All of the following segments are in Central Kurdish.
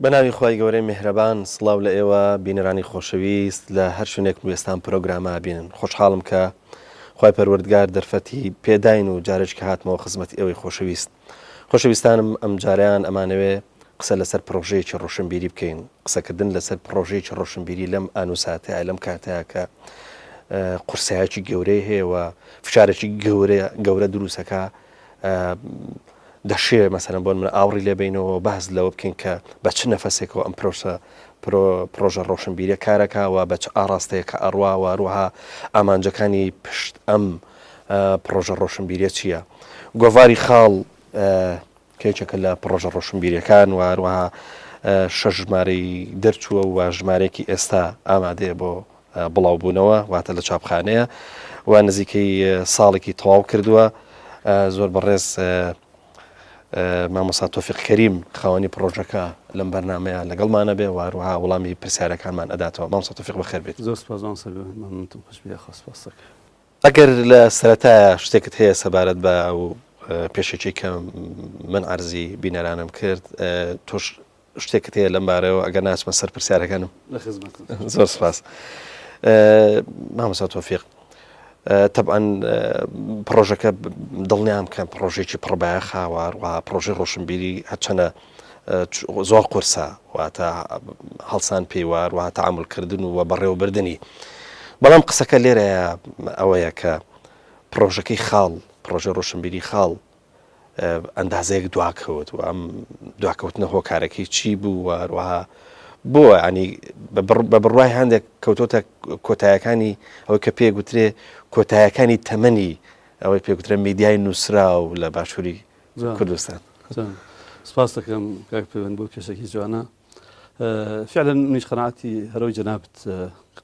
بەناوی خی گەورەی میهرەبان سڵاو لە ئێوە بینەرانی خۆشەویست لە هەر شوێنێک وێستان پرۆگرامە بینن خۆشحاڵم کە خی پەروەردگار دەرفەتی پێداین و جارێک کە هاتمەوە خزمەت ئێوەی خۆشەویستانم ئەم جاریان ئەمانەوێ قسە لەسەر پرۆژەیەکی ڕۆشنبیری بکەین قسەکردن لەسەر پرۆژەیەکی ڕۆشنبیری لەم ئانوساتەیە لەم کاتەیە کە قورسایەکی گەورەی هەیەوە فشارێکی گەورە دروستەکە دەشێ مەسەرەن بۆن من ئاوڕی لێبینەوە باز لەوە بکەین کە بە چ نەفەسێکەوە ئەم پرۆژە ڕۆشنبیریە کارەکەوە بە چ ئاڕاستەیە کە ئەڕواوە ڕوها ئامانجەکانی پشت ئەم پرۆژە ڕۆشنبیریە چییە؟ گۆڤاری خاڵ کێچەکە لە پرۆژە ڕۆشنبیریەکان و هەروەها شەش ژمارەی دەرچووە و ژمارێکی ئێستا ئامادەیە بۆ بڵاوبوونەوە واتە لە چاپخانەیە و نزیکەی ساڵێکی تەواو کردووە زۆر بەڕێز مامۆستا تۆفیق کەریم خاوەنی پرۆژەکە لەم بەرنامەیە لەگەڵمانە بێ و هەروەها وەڵامی پرسیارەکانمان ئەداتەوە. مامۆستا تۆفیق بەخێر بێت. زۆر سپاسان سەرمانتون خۆش بێ خۆسپاسەکە. ئەگەر لە سەرەتایە شتێکت هەیە سەبارەت بە ئەو پێشەکی کە من عەرزی بینەرانم کرد تۆش شتێکت هەیە لەم بارەوە ئەگەر ناچمە سەر پرسیارەکانم. لە خزمەتتون. زۆر سپاس. مامۆستا تۆفیق طبعاً پرۆژەکە دڵنیام کە پرۆژێکی پڕبایەخاوە و پرۆژەی ڕۆشنبیری هەرچەنە زۆر قورسە واتە هەڵسان پێیوار و تەعاملکردن و بەڕێوەبردننی بەڵام قسەکە لێرەیە ئەوەیە کە پرۆژەکەی خاڵ پرۆژە ڕۆشنبیری خاڵ ئەندازەیەک دواکەوت و ئەم دواکەوتنە هۆکارەکەی چی بوو وروها بۆ ینی بە بڕوای هەندێک کەوتۆتە کۆتایەکانی ئەوەی کە پێگوترێ کۆتایەکانی تەمەنی ئەوەی پێگوترە میدیای نووسرا و لە باشووری کوردستان. سپاس دەکەم کاک پەیوەند بۆ کێشێکی جوانە. فعلا منیش قەناعەتی هەرەوەی جەنابەت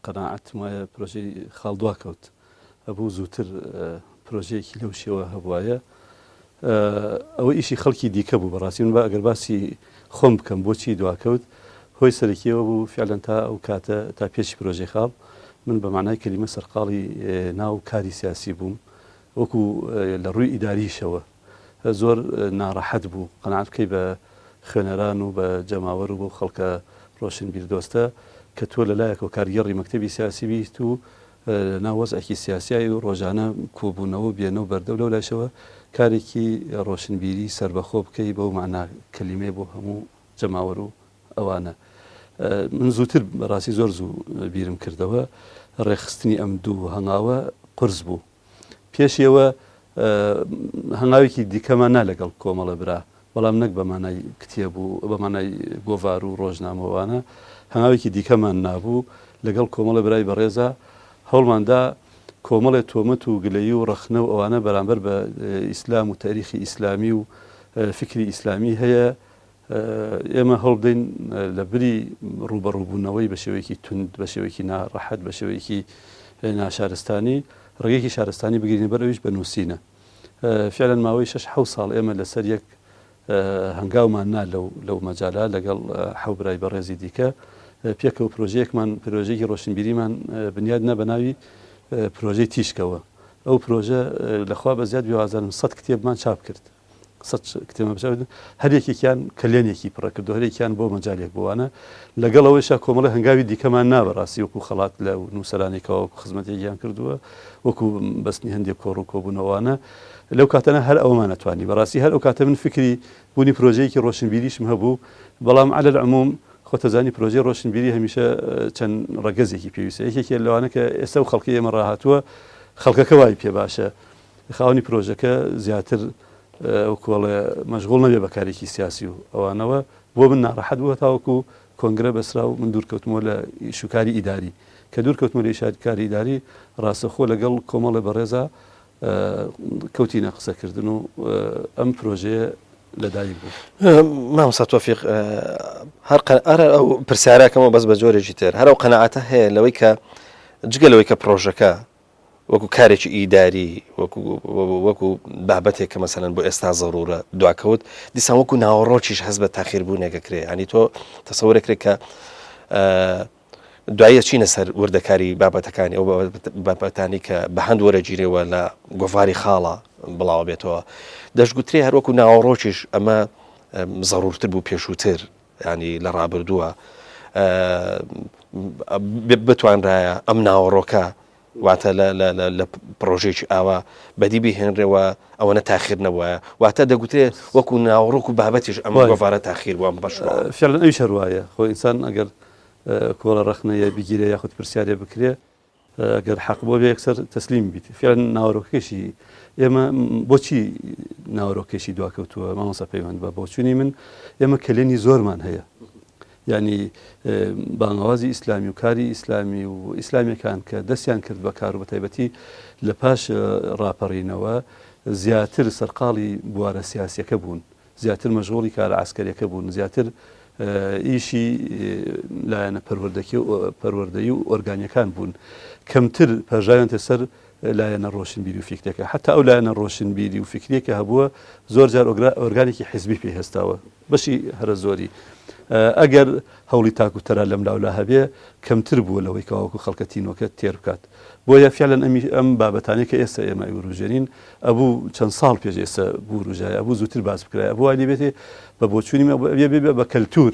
قەناعەتم وایە پرۆژەی خاڵ دواکەوت هەبوو زووتر پرۆژەیەکی لەو شێوە هەبوایە ئەوە ئیشی خەڵکی دیکە بوو بەڕاستی من بە ئەگەر باسی خۆم بکەم بۆچی دواکەوت هۆی سەرەکیەوە بوو فعلا تا ئەو کاتە تا پێشی پرۆژەی خاڵ من بە معنای کەلیمە سەرقاڵی ناو کاری سیاسی بووم وەکو لە ڕووی ئیداریشەوە زۆر ناڕەحەت بوو قەناعەت بکەی بە خوێنەران و بە جەماوەر و بۆ خەڵکە ڕۆشنبیر دۆستە کە تۆ لەلایەکەوە کارگەڕی مەکتەبی سیاسی بیست و ناو وەزعێکی سیاسیایی و ڕۆژانە کۆبوونەوە بێنەوە بەردەو لەو لایشەوە کارێکی ڕۆشنبیری سربەخۆ بکەی بەو معنا کەلیمێ بۆ هەموو جەماوەر و ئەوانە من زووتر بەڕاستی زۆر زوو بیرم کردەوە ڕێخستنی ئەم دوو هەنگاوە قرس بوو پێشەوە هەنگاوێکی دیکەمان نا لەگەڵ کۆمەڵە برا بەڵام نەک بەمانای کتێب بوو بەمانای گۆڤار و ڕۆژنامەوانە هەنگاوێکی دیکەمان نابوو لەگەڵ کۆمەڵە برای بەڕێزە هەوڵماندا کۆمەڵێ تۆمەت و گلەیی و ڕەخنە و ئەوانە بەرامبەر بە ئیسلام و تاریخی ئیسلامی و فکری ئیسلامی هەیە ئێمە هەڵبدەین لە بری ڕوبەڕووبوونەوەی بە شێوەیەکی تند بە شێوەیەکی ناڕەحەت بە شێوەیەکی ناشارستانی ڕێگەیەکی شارستانی بگرینە بەرەویش بە نووسینە فعلا ماوەی 6 ساڵ ئێمە لەسەر یەک هەنگاومان نا لەو مەجالا لەگەڵ حەوبرای بەڕێزی دیکە پێکەوە پرۆژەیەکمان پرۆژەیەکی ڕۆشنبیریمان بنیاد نە بە ناوی پرۆژەی تیشکەوە ئەو پرۆژە لەخوا بە زیاد 100 کتێبمان چاپ کرد کتێمە هەرێکێکیان کلێنێکی پڕە کردو هەرێکیان بۆ مەجالێک بووانە لەگەڵ ئەوەیشا کۆمەڵە هەنگاوی دیکەمان نابڕاستی وەکو خەڵات لە نووسەرانێکەوە خزمەتێکیان کردووە وەکو بەستنی هەندێک کۆڕ و کۆبوونەوەوانە لەو کاتەنە هەر ئەومان نەتوانی بەڕاستی هەر ئەو کاتە من فکری بوونی پرۆژەیەکی ڕۆشنبیریشم هەبوو بەڵام عەلە العموم خۆتەزانی پرۆژەی ڕۆشنبیری هەمیشە چەند ڕەگەزێکی پێویستە یەکێکی لەوانە کە ئێستا و خەڵکی ئێمە ڕاهاتووە خەڵکەکە وای پێ باشە خاوەنی پرۆژەکە زیاتر ئەو کۆڵێ مەشغوڵ نەبێ بە کارێکی سیاسی و ئەوانەوە بۆ من ناڕەحەت بووە تاوەکو کۆنگرە بەسرا و من دوورکەوتمەوە لە شوکاری ئیداری کە دوورکەوتمە لە کاری ئیداری ڕاستەخۆ لەگەڵ کۆمەڵە بەڕێزە کەوتینە قسەکردن و ئەم پرۆژەیە لەدایک بوو. مامۆستا تۆفیق هەر ئەو پرسیارەکەمەوە بەس بە جۆرێکی تر هەر ئەو قەناعەتە هەیە لەوەی کە جگەلەوەی کە پرۆژەکە وەکو کارێکی ئیداری وەکو بابەتێک کە مەسەلەن بۆ ئێستا زەڕورە دواکەوت دیسان وەکو ناوەڕۆکیش هەست بە تاخیربوونێکە کرێ ینی تۆ تەسەورێکرێت کە دوایە چینە سەر وردەکاری بابەتەکانی ئەو بابەتانی کە بە هەند وەرەگیرەوە لە گۆڤاری خاڵە بڵاو بێتەوە دەشگوترێ هەروەکو ناوەڕۆکیش ئەمە زەڕورتر بوو پێشووتر ینی لە ڕابردووە بتوانرایە ئەم ناوەڕۆکە واتە لە پرۆژێکی ئاوا بەدی بهێنرێەوە ئەوەنە تاخیرنەوە واتە دەگوترێت وەکو ناوەڕۆک و بابەتیش ئەم گۆڤارە تاخیر وام بەش فعلا ئەویش هەروایە خۆ ئینسان ئەگەر کۆڵە ڕەخنەیە بگیرێ یاخود پرسیارێ بکرێ ئەگەر حەق بۆ بێ یەکسەر تەسلیم بیت فعلا ناوەڕۆکێشی ئێمە بۆچی ناوەڕۆکێشی دواکەوتووە مامۆستا پەیوەند بە بۆچوونی من ئێمە کلێنی زۆرمان هەیە ینی بانگوازی ئیسلامی و کاری ئیسلامی و ئیسلامیەکان کە دەستیان کرد بە کار و بە تایبەتی لە پاش ڕاپەڕینەوە زیاتر سەرقاڵی بوارە سیاسیەکە بوون زیاتر مەشغوڵی کارە عسکەریەکە بوون زیاتر ئیشی لایەنە پەروەردەیی و ئۆرگانیەکان بوون کەمتر پەژاویانتە سەر لایەنە ڕۆشنبیری و فیکرەکە حتا ئەو لایەنە ڕۆشنبیری و فکرێکە هەبووە زۆر جار ئۆرگانێکی حیزبی پێهێستاوە بەشی هەرە زۆری ئەگەر هەوڵی تاک و تەرا لەم لاولا هەبێ کەمتر بووە لەوەی کەواوەکو خەڵکەتینۆکە تێر بکات بۆیە فعلا ئەم بابەتانەی کە ئێستا ئێمە وروژێنین ئەبوو چەند ساڵ پێش ئێستا بوو ڕژایە ئەبوو زووتر باس بکرای ئەبوو وای لێ بێتێ بە بۆچوونی بێ بە کەلتور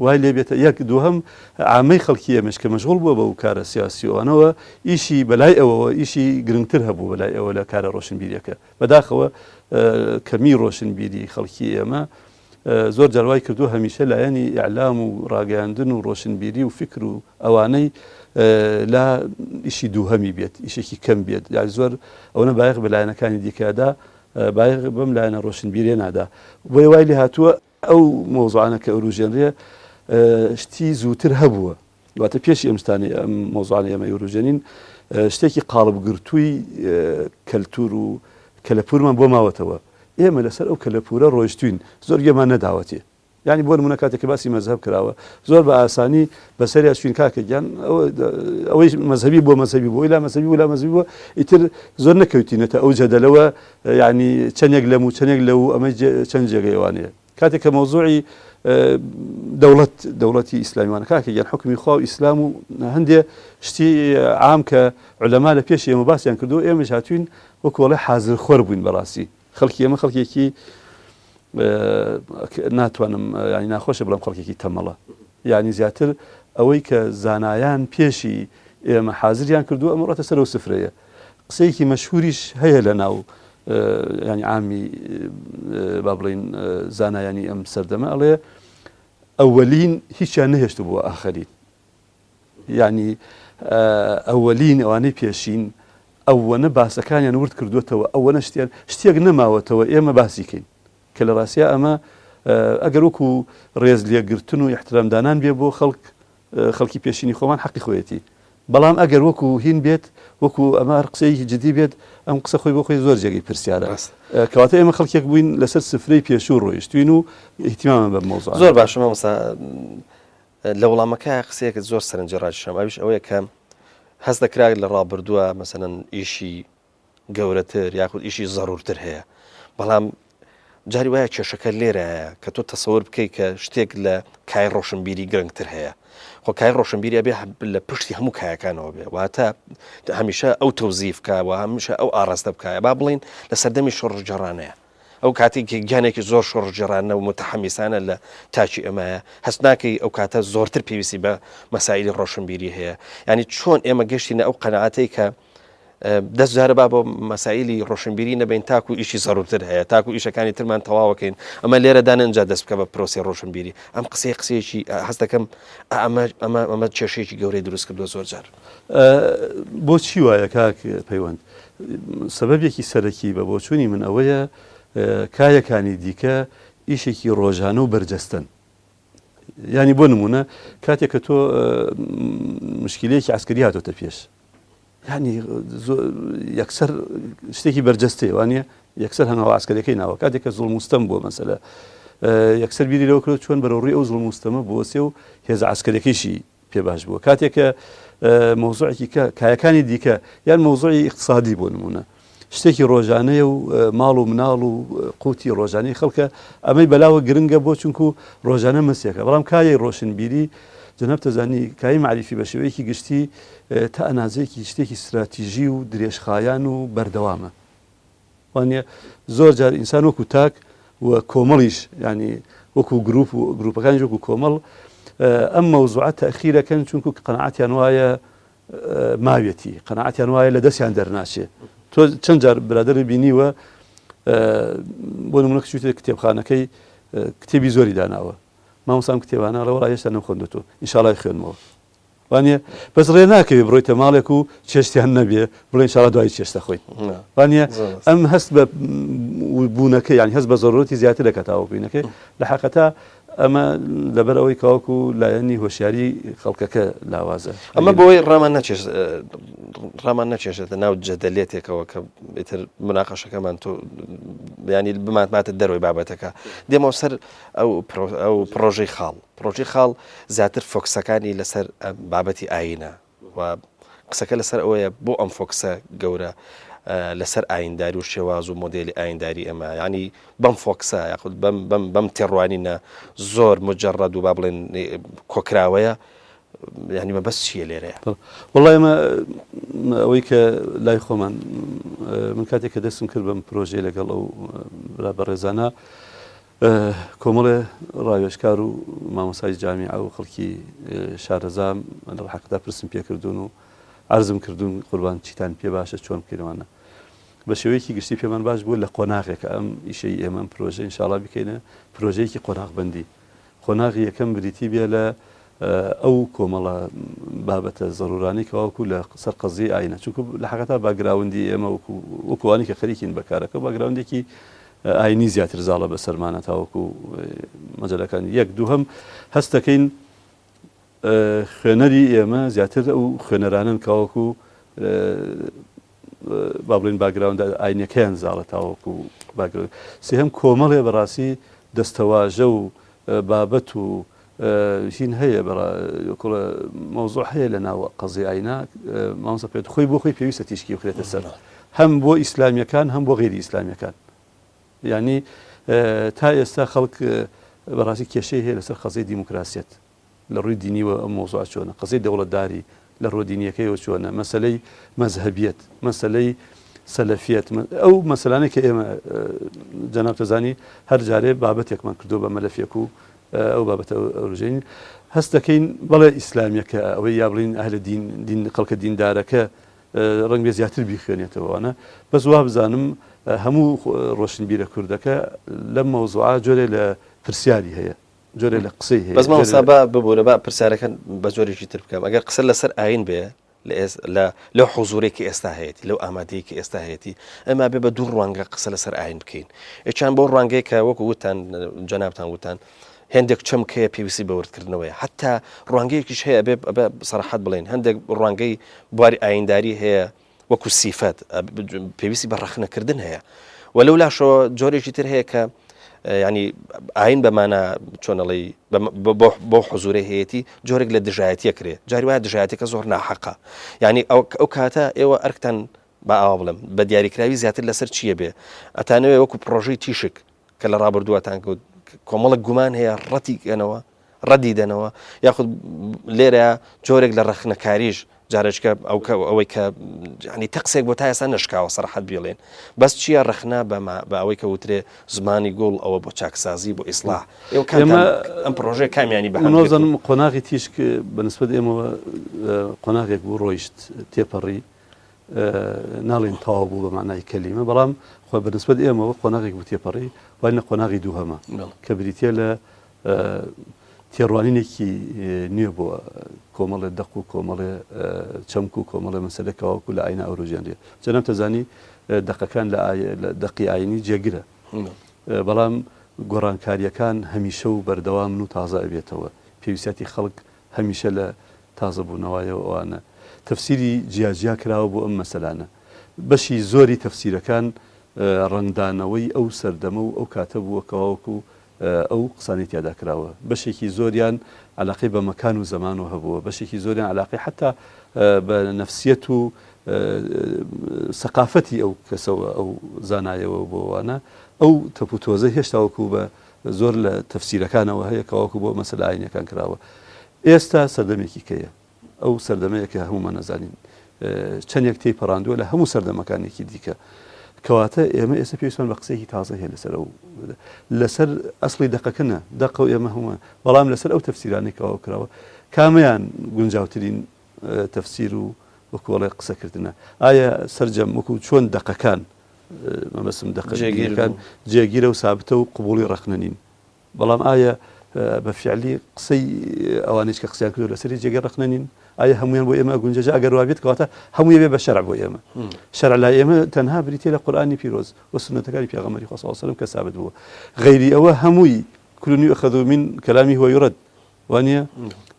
وای لێ بێتە یەک دووهەم عامەی خەڵکی ئێمەش کە مەشغوڵ بووە بەو کارە سیاسیەوەنەوە ئیشی بەلای ئەوەوە ئیشی گرنگتر هەبوو بەلای ئەوە لە کارە ڕۆشنبیریەکە بەداخەوە کەمی ڕۆشنبیری خەڵکی ئێمە زۆر جاروای کردو هەمیشە لایەنی ئیعلام و ڕاگەاندن و ڕۆشنبیری و فکر و ئەوانەی لا ئیشی دووهەمی بێت ئیشێکی کەم بێت یا زۆر ئەوەنە بایەق بە لایەنەکانی دیکەدا بایەق بەم لایەنە ڕۆشنبیریە نادا بۆی وای لێ هاتووە ئەو مۆزوعانە کە ئەوروژێنرێ شتی زووتر هەبووە واتە پێشی ئەمستانی ئەم مۆزوعانە ئێمە ئەوروژێنین شتێکی قاڵبگرتووی کەلتور و کەلەپورمان بۆ ماوەتەوە ئێمە لەسەر ئەو کەلەپورە ڕۆیشتوین زۆر گێمان نەداوەتێ ینی بۆ نمونە کاتێک باسی مەزهب کراوە زۆر بە ئاسانی بەسەری چوین کاکەگیان ئەوەی مەزهبی بۆ مەزهبی بۆ لا مەزهبی ولا مەزهبی بۆ ئیتر زۆر نەکەوتینەتە ئەو جەدەلەوە ینی چەندێک لەم و چەندێک لەو ئەمە چەند جێگەیوانەیە کاتێک کە مۆزوعی دەوڵەتی ئیسلامیوانە کاکەگیان حکمی خوا و ئیسلام و هەندێ شتی عام کە عولەما لە پێش ئێمە باسییان کردو ئێمەش هاتوین وەکوڵێ حازر خۆر بووین بەڕاستی خەڵکی ئێمە خەڵکێکی ناتوانم ینی ناخۆشە بڵام خەڵکێکی تەمەڵە یعنی زیاتر ئەوەی کە زانایان پێشی ئێمە حازریان کردو ئەمە ڕاتە سەر و سفرەیە قسەیەکی مەشهوریش هەیە لە ناو ینی عامی با بڵین زانایانی ئەم سەردەمە ئەڵێ ئەوەلین هیچیان نەهێشت بووە ئاخەرین ینی ئەوەلین ئەوانەی پێشین ئەوەنە باسەکانیان ورد کردوێتەوە ئەوەنە شتێک نەماوەتەوە ئێمە باسیکەین کە لە ڕاستیە ئەمە ئەگەر وەکو ڕێز لێگرتن و احترامدانان بێ بۆ خەڵکی پێشینی خۆمان حەقی خۆیەتی بەڵام ئەگەر وەکو هین بێت وەکو ئەمە قسەیەکی جدی بێت ئەم قسە خۆی بۆ خۆی زۆر جێگەی پرسیارە کەواتە ئێمە خەڵکێک بووین لەسەر سفرەی پێشوو ڕۆیشتوین و احتیمامە بە مۆزوع زۆر باشە مامۆستا لە وەڵامەکە قسەیەکە زۆر سەرنجڕاکێشم ئەویش ئەوەیە کە هەست دەکرا لە ڕابردووە مەسەلەن ئیشی گەورەتر یاخود ئیشی زەڕورتر هەیە بەڵام جاری وایە کێشەکە لێرەیە کە تۆ تەسەوەر بکەیت کە شتێک لە کای ڕۆشنبیری گرنگتر هەیە خۆ کای ڕۆشنبیری ئەبێ لە پشتی هەموو کایەکانەوە بێ واتە هەمیشە ئەو تەوزیف بکایەوە هەمیشە ئەو ئاڕاستە بکایە با بڵین لە سەردەمی شۆڕجێڕانەیە ئەو کاتێک گیانێکی زۆر شۆڕجێڕانە و متحەمیسانە لە تاچی ئەمایە هەست ناکەی ئەو کاتە زۆرتر پێویستی بە مەسائلی ڕۆشنبیری هەیە ینی چۆن ئێمە گەشتینە ئەو قەنەعەتەی کە دەست جارە با بۆ مەسائلی ڕۆشنبیری نەبین تاکو ئیشی زەڕورتر هەیە تاکو ئیشەکانی ترمان تەواوەکەین ئەمە لێرە دانەنجا دەست بکە بە پرۆسی ڕۆشنبیری ئەم قسەیەکی هەست دەکەم ئەمە کێشەیەکی گەورەی دروست کردووە زۆر جار بۆچی وایە کاک پەیوەند سەبەبێکی سەرەکی بە بۆچوونی من ئەوەیە کایەکانی دیکە ئیشێکی ڕۆژانە و بەرجەستن ینی بۆ نمونە کاتێک کە تۆ مشکلەیەکی عسکەری هاتۆتە پێش ینی یەکسەر شتێکی بەرجەستەیە وانە یەکسەر هەنگاوە عسکەریەکەی ناوە کاتێک کە زوڵم و ستەم بووە مەسەلە یەکسەر بیری لەوە کرد چۆن بەڕۆڕی ئەو زوڵم و ستەمە بووەسێ و هێز عسکەریەکەیشی پێ باش بووە کاتێک کە مۆزوعێکی کایەکانی دیکە یان مۆزوعی اقتصادی بۆ نمونە شتێکی ڕۆژانەیە و ماڵ و مناڵ و قوتی ڕۆژانەی خەڵکە ئەمەی بەلاوە گرنگە بۆ چونکو ڕۆژانە مەسیەکە بەڵام کایەی ڕۆشنبیری جەناب تەزانی کای معریفی بە شێوەیەکی گشتی تا ئەنازەیەکی شتێکی استراتیژی و درێژخایان و بەردەوامە وانە زۆر جار ئینسان وەکو تاک و کۆمەڵیش ینی وەکو گروپ و گروپەکانی وەکو کۆمەڵ ئەم مەوزوعات تەخیرەکەن چونکو قەناعەتیان وایە ماوێتی قەناعەتیان وایە لە دەستیان دەرناچێ تۆ چەند جار برادەری بینیوە بۆ نمونە کچوتە کتێبخانەکەی کتێبی زۆری داناوە مامۆسام کتێبانە لەوەڵا هێشتا نەخوێندوێتەوە ئینشاڵای خوێنمەوە وانە بەس ڕێ ناکەوێت بڕۆیتە ماڵێک و چێشتیان نەبێ بڵێ ئینشاڵا دوای چێشتە خۆیت وانە ئەم هەست بە بوونەکە یانی هەست بە زۆرۆتی زیاتر دەکاتەوە بوونەکەی لە حەقەتا ئەمە لەبەر ئەوەی کاوەکو لایەنی هۆشیاری خەڵکەکە لاوازە ئەمە بۆی ڕامان نەچێشێتە ناو جەدەلێتێکەوە کە ئیتر مناقەشەکەمان تۆ ینی بماتماتە دەروی بابەتەکە دێمەوە سەر ئەو پرۆژەی خاڵ زیاتر فۆکسەکانی لەسەر بابەتی ئاینە و قسەکە لەسەر ئەوەیە بۆ ئەم فۆکسە گەورە لەسەر ئاینداری و شێواز و مۆدلی ئاینداری ئەمە ینی بەم فۆکسە یاخود بەم تێڕوانینە زۆر مجەڕەد و با بڵێن کۆکراوەیە ینی مە بەس چییە لێرەیە وڵای ئەمە ئەوەی کە لای خۆمان من کاتێک کە دەستم کرد بەم پرۆژەی لەگەڵ ئەو بە ڕێزانە کۆمەڵێ ڕاوێژکار و مامۆسای جامیعە و خەڵکی شارەزام لە حەقدا پرسم پێکردوون و عرضم کردوون قوربان چیتان پێ باشە چۆن بکەینەوەنە بە شێوەیەکی گشتی پێمان باش بوو لە قۆناغێکە ئەم ئیشەی ئێمە پرۆژە ئینشاڵا بکەینە پرۆژەیەکی قۆناغبەندی قۆناغی یەکەم بریتی بێ لە ئەو کۆمەڵە بابەتە زەڕورانی کەواوەکو لە سەر قەزی ئاینە چونکو لە حەقەتا باگراوندی ئێمە وەکوانی کە خەریکین بەکارەکە باگراوندێکی ئاینی زیاتر زاڵە بە سەرمانە تاوەکو مەجەلەکان یەک دووهەم هەستەکەین خوێنەری ئێمە زیاتر ئەو خوێنەرانن کاوەکو با بڵێن باگراوندە ئاینەکەیان زاڵە تاوەکو سێهەم کۆمەڵێ بەڕاستی دەستەواژە و بابەت و هین هەیە مەوزوع هەیە لە ناو قەزی ئاینە مامۆستا پێت خۆی بۆ خۆی پێویستە تیشکی بخرێتە سەر هەم بۆ ئیسلامیەکان هەم بۆ غێری ئیسلامیەکان ینی تا ئێستا خەڵک بەڕاستی کێشەی هەیە لەسەر قەزەی دیموکراسیەت لە ڕووی دینیوە ئەم مۆزوع چۆنە قەزەی دەوڵەتداری لە ڕۆ دینیەکەیەوە چۆنە مەسەلەی مەزهەبیەت مەسەلەی سەلەفیەت ئەو مەسەلانەی کە ئێمە جەناب تەزانی هەر جارێ بابەتێکمان کردو بە مەلەفێک و ئەو بابەتە ئەوژین هەست دەکەین بەڵێ ئیسلامیەکە ئەوەی یا بڵین ئەهلە دین خەڵکە دیندارەکە ڕەنگ بێ زیاتر بیخوێنێتەوەوانە بەس وا بزانم هەموو ڕۆشنبیرە کوردەکە لەم مەوزوعە جۆرێ لە پرسیاری هەیە جۆرێ لە قسەی هەیە بەس مامۆستا ببوورە بە پرسیارەکەن بە جۆرێکی تر بکەم ئەگەر قسە لەسەر ئاین بێ لەو حوزورێکی ئێستا هەیەی لەو ئامادەیەکی ئێستا هەیەی ئەما بێ بە دوو ڕوانگە قسە لەسەر ئاین بکەین ئەچان بۆ ڕوانگەی کە وەکو وتان جەنابتان وتان هەندێک چەمکەیە پێویستی بەوردکردنەوەی حتا ڕوانگەیەکیش هەیە بە سەراحەت بڵێن هەندێک ڕوانگەی بواری ئاینداری هەیە وەکو سیفەت پێویستی بە ڕەخنەکردن هەیە وەلەو لاشەوە جۆرێکی تر هەیە کە ینی ئاین بەمانە چۆنەڵی بۆ حزورەی هەیەی جۆرێک لە دژایەتیە کرێ جاری وایە دژایەتەکە زۆر ناحەقە ینی ئەو کاتە ئێوە ئەرکتان بە ئاوا بڵم بە دیاریکراوی زیاتر لەسەر چییە بێ ئەتانەوێ وەکو پرۆژەی تیشک کە لە ڕابردووەتان کۆمەڵک گومان هەیە ڕەتیکەنەوە ڕەدی دەنەوە یاخود لێرە جۆرێک لە ڕەخنەکاریش جارێککە ئەوەی کە ینی تەقسێک بۆ تا ئێستا نشکاوە سەرحەت بێڵێن بەس چییە ڕەخنا بە ئەوەی کە وترێ زمانی گوڵ ئەوە بۆ چاکسازی بۆ ئیسلاح ئەم پرۆژێ کامیانی بەنۆزانم قۆناغی تیشک بەنسبەت ئێمەوە قۆناغێک بوو ڕۆیشت تێپەڕی ناڵێن تاوا بوو بە معنای کەلیمە بەڵام خۆ بەنسبەت ئێمەوە قۆناغێک بوو تێپەڕی وانە قۆناغی دووهەمە کە بریتە لە تێڕوانینێکی نوێ بووە کۆمەڵێ دەق و کۆمەڵێ چەمک و کۆمەڵێ مەسەلەکەواکو لە ئاینە ئەوروژیانێ جەناب تەزانی دەقەکان لە دەقی ئاینی جێگرە بەڵام گۆڕانکاریەکان هەمیشە و بەردەوام و تازە ئەبێتەوە پێویستاتی خەڵک هەمیشە لە تازە بوونەوەیەوە ئەوانە تەفسیری جیاجیا کراوە بۆ ئەم مەسەلانە بەشی زۆری تەفسیرەکان ڕنگدانەوەی ئەو سەردەمە و ئەو کاتە بووە کەواوەکو ئەو قسانی تیادا کراوە بەشێکی زۆریان علاقی بە مەکان و زەمان و هەبووە بەشێکی زۆریان علاقی حتا بە نەفسیەت و سەقافەتی ئەو کەسەوە ئەو زانایەوە بۆوانە ئەو تەپوتۆزە هێشتاوەکو بە زۆر لە تەفسیرەکانەوە هەیە کەواوەکو بۆ مەسەلە ئاینەکان کراوە ئێستا سەردەمێکی کەیە ئەو سەردەمەیە کە هەمومان نەزانین چەندێک تێی پەڕاندووە لە هەموو سەردەمەکانێکی دیکە کەواتە ئێمە ئێستا پێویستمان بە قسەیەکی تازە هەیە لەسەر ئەسڵی دەقەکەنە دەقە و ئێمە هەمووە بەڵام لەسەر ئەو تەفسیرانەی کەوا کراوە کامیان گونجاوترین تەفسیر و وەکوڵێ قسەکردنە ئایا سەرجەم وەکو چۆن دەقەکان مەمەسم دەقەکان جێگیرە و سابتە و قبوڵی ڕەخنەنین بەڵام ئایا بە فعلی قسەی ئەوانەی کە قسەیان کردو لەسەری جێگەر ڕەخنەنین ئایا هەمویان بۆ ئێمە گونجەجە ئەگەر وا بێت کەواتە هەمووی بێ بە شەرع بۆ ئێمە شەرع لای ئێمە تەنها بریتێ لە قورئانی پیرۆز و سنەتەکانی پێغەمبەری خوا صلی الله علیه و سلم کە ثابت بووە غەیری ئەوە هەمووی كل يؤخذ من كلامه ويرد وانيا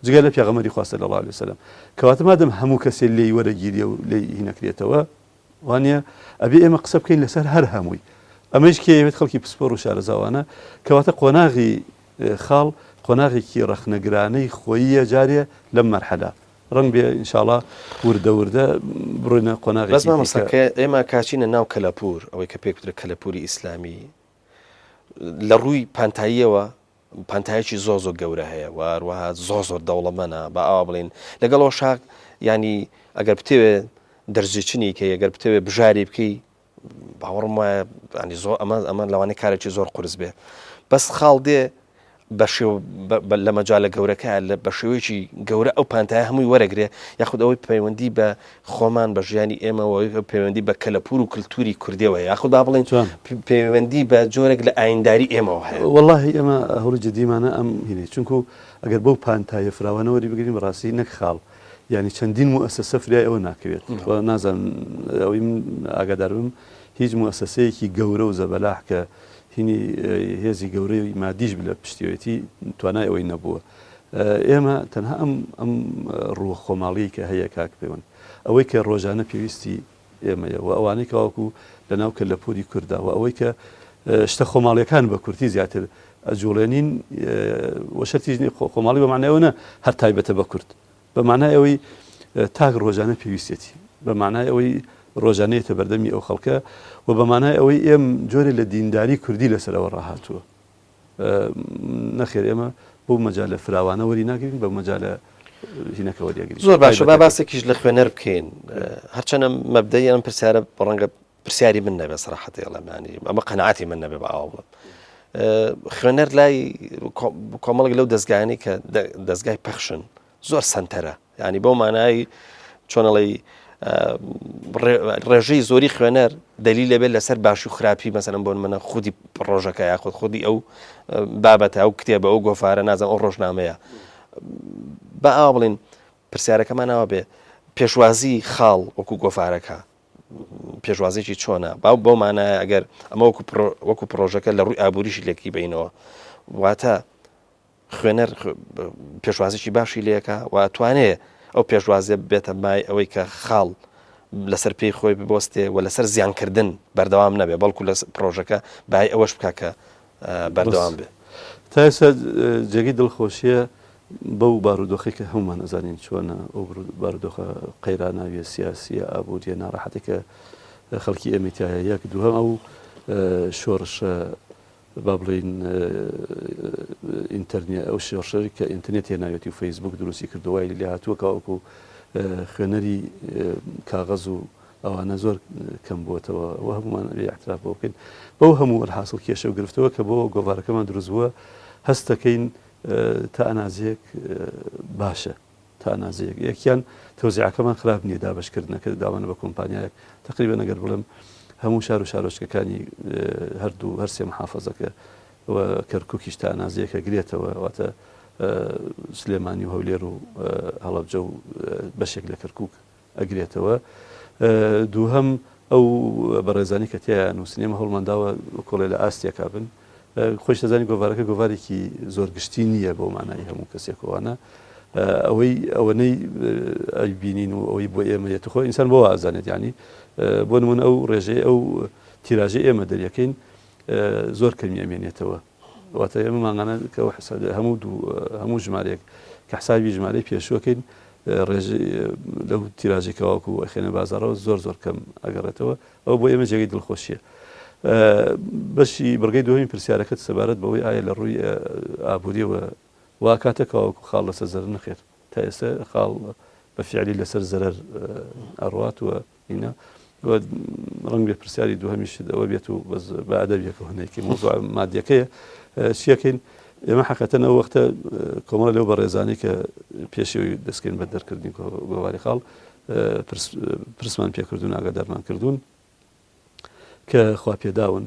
جگە لە پێغەمبەری خوا صلی الله علیه و سلم کەواتە مادەم هەموو کەسێ لێی وەرەگیریە و لێی هینەکرێتەوە وانە ئەبێ ئێمە قسە بکەین لەسەر هەر هەمووی ئەمەش کێوێت خەڵکی پسپۆڕ و شارەزاوانە کەواتە قۆناغی خاڵ قۆناغێکی ڕەخنەگرانەی خۆییە جارێ لەم مەرحەلە ڕەنگ بێ ئینشاءڵڵا وردە وردە بڕۆینە قۆناغی بەس مامۆستا ئێمە کاچینە ناو کەلەپور ئەوەی کە پێ کوترە کەلەپوری ئیسلامی لە ڕووی پانتاییەوە پانتایەکی زۆ گەورە هەیە واروەها زۆر دەوڵەمەنە بە ئاوا بڵین لەگەڵەوە شاک ینی ئەگەر بتەوێ دەرجێچنی کە ئەگەر بتەوێ بژاری بکەی باوەڕم وایە ینی زۆر ئەمە لەوانەیە کارێکی زۆر قورس بێ بەس خاڵ دێ لە مەجالە گەورەکە بە شێوەیەکی گەورە ئەو پانتایە هەمووی وەرەگرێ یاخود ئەوەی پەیوەندی بە خۆمان بە ژیانی ئێمەەوەی پەیوەندی بە کەلەپور و کللتوری کوردیەوە یاخود با بڵێن پەیوەندی بە جۆرێک لە ئاینداری ئێمەوە هەیە واللهی ئێمە هەوڵی جدیمانە ئەم هینێ چونکو ئەگەر بەو پانتایە فراوانەوەری بگرین بەڕاستی نەک خاڵ ینی چەندین موسسە فریای ئەوە ناکەوێت نازانم ئەوەی من ئاگادار بم هیچ موسسەیەکی گەورە و زەبەلاح کە هینی هێزی گەورەی مادیش لە پشتیوێتی توانای ئەوەی نەبووە ئێمە تەنها ئەم ڕووە خۆماڵی کە هەیە کاک پەیوەند ئەوەی کە ڕۆژانە پێویستی ئێمەیە و ئەوانەی کەواکو لەناو کەلەپوری کووردا و ئەوەی کە شتە خۆماڵیەکان بە کورتی زیاتر ئەجوڵێنین وەشەتی خۆماڵی بەمانایەوە هەر تایبەتە بە کورد بەمانای ئەوەی تاک ڕۆژانە پێویستێتی بەمانای ئەوەی ڕۆژانەیەتە بەردەمی ئەو خەڵکە و بەمانای ئەوەی ئێم جۆرە لە دینداری کوردی لەسەرەوە ڕاهاتووە نەخێر ئێمە بۆ مەجالە فراوانە وەری ناگرین بە مەجالە هینەکە وەریاگرین زۆر باشە با باسێکیش لە خوێنەر بکەین هەرچەنە مەبدەی ئەم پرسیارە بەڕەنگە پرسیاری من نەبێ سەراحەتی ئەڵەمانی ئەمە قەناعەتی من نەبێ بە ئاوا بڵم خوێنەر لای کۆمەڵێک لەو دەستگایانی کە دەستگای پەخشن زۆر سنتەرە ینی بۆ مانایی چۆنەڵی ڕێژەی زۆری خوێنەر دلیل لەبێت لەسەر باشی و خراپی مەسەلەن بۆن منە خودی ڕۆژەکە یاخود خودی ئەو بابەتە ئەو کتێبە ئەو گۆفارە نازانم ئەو ڕۆژنامەیە بە ئاوا بڵین پرسیارەکەمان ناوە بێ پێشوازی خاڵ وەکو گۆفارەکە پێشوازێکی چۆنە بەو مانایە ئەگەر ئەمە وەکو پرۆژەکە لە ڕووی ئابووریشی لێکی بینەوە واتە خوێنەر پێشوازێکی باشی لێەکە و توانێت ئەو پێشوازێ بێتە مای ئەوەی کە خاڵ لەسەر پێی خۆی ببۆستێ و لەسەر زیانکردن بەردەوام نەبێ بەڵکو لە پرۆژەکە بای ئەوەش بکە کە بەردەوام بێ تا ئێستا جێگەی دڵخۆشیە بەو بارودۆخی کە هەمومان ئەزانین چۆنە ئەو بارودۆخە قەیراناویە سیاسیە ئابوووریە ناڕەحەتێکە خەڵکی ئێمەتیایە یەک دووهەم ئەو شۆڕشە با بڵین ئینتەرنێت ئەو شۆڕشەی کە ئینتەرنێت هێناوێتی و فەیسبوک دروستی کردووای لێ هاتووە کەواکو خوێنەری کاغەز و ئەوانە زۆر کەم بووەتەوە و هەمومان اعتراف بۆ بکەین بەو هەموو وەرحاصل کێشە و گرفتەوە کە بۆ گۆڤارەکەمان دروستبووە هەست دەکەین تا ئەنازەیەک باشە تا ئەنازەیەک یەکیان تەوزیعەکەمان خراپ نییە دابشکردنەکە داوانە بە کۆمپانیایەک تقریبا ئەگەر بڵم هەموو شار و شارۆچکەکانی هەردوو هەرسێ محافەزەکە کەرکووکیش تا ئەنازەیەکە گرێتەوە واتە سلێمانی و هەولێر و هەڵەبجە و بەشێک لە کەرکووک ئەگرێتەوە دووهەم ئەو بەڕێزانی کە تیان و سنێمە هەوڵمانداوە کۆڵێ لە ئاستیەکە بن خۆش دەزانی گۆڤارەکە گۆڤارێکی زۆر گشتی نییە بۆ مانای هەموو کەسێکەوەوانە ئەوەی ئەیبینین و ئەوەی بۆ ئێمە یەتخۆ ئینسان بۆ ئازانێت ینی بۆ نمونە ئەو ڕێژەی ئەو تیراژەی ئێمە دەریەکەین زۆر کەمی ئەمێنێتەوە واتە ئێمە ماگانە کە هەموو ژمارەیەک کە حسابی ژمارەی پێشوەکەین ڕێژەی لەو تیراژێکەوەکو ئەخێنە بازارەوە زۆر کەم ئەگەڕێتەوە ئەو بۆ ئێمە جێگەی دڵخۆشیە بەشی بڕگەی دووەمی پرسیارەکەت سەبارەت بەوەی ئایا لە ڕووی ئابووریەوە وا کاتێکەوەکو خاڵ لەسەر زەرەر نەخێت تا ئێستا خاڵ بە فیعلی لەسەر زەرەر ئەڕوات وە هینە ڕەنگ بێ پرسیاری دووهەمیش ئەوە بێت و بەس بە ئەدەبیەکە هەنێکی موضوع مادیەکەیە چیەکەین ئێمە حەقەتەن ئەو وەختە کۆمەڵە لەو بە ڕێزانەی کە پێشەوەی دەستکەین بە دەرکردنی گۆواری خاڵ پرسمان پێکردون ئاگادارمان کردوون کە خوا پێداون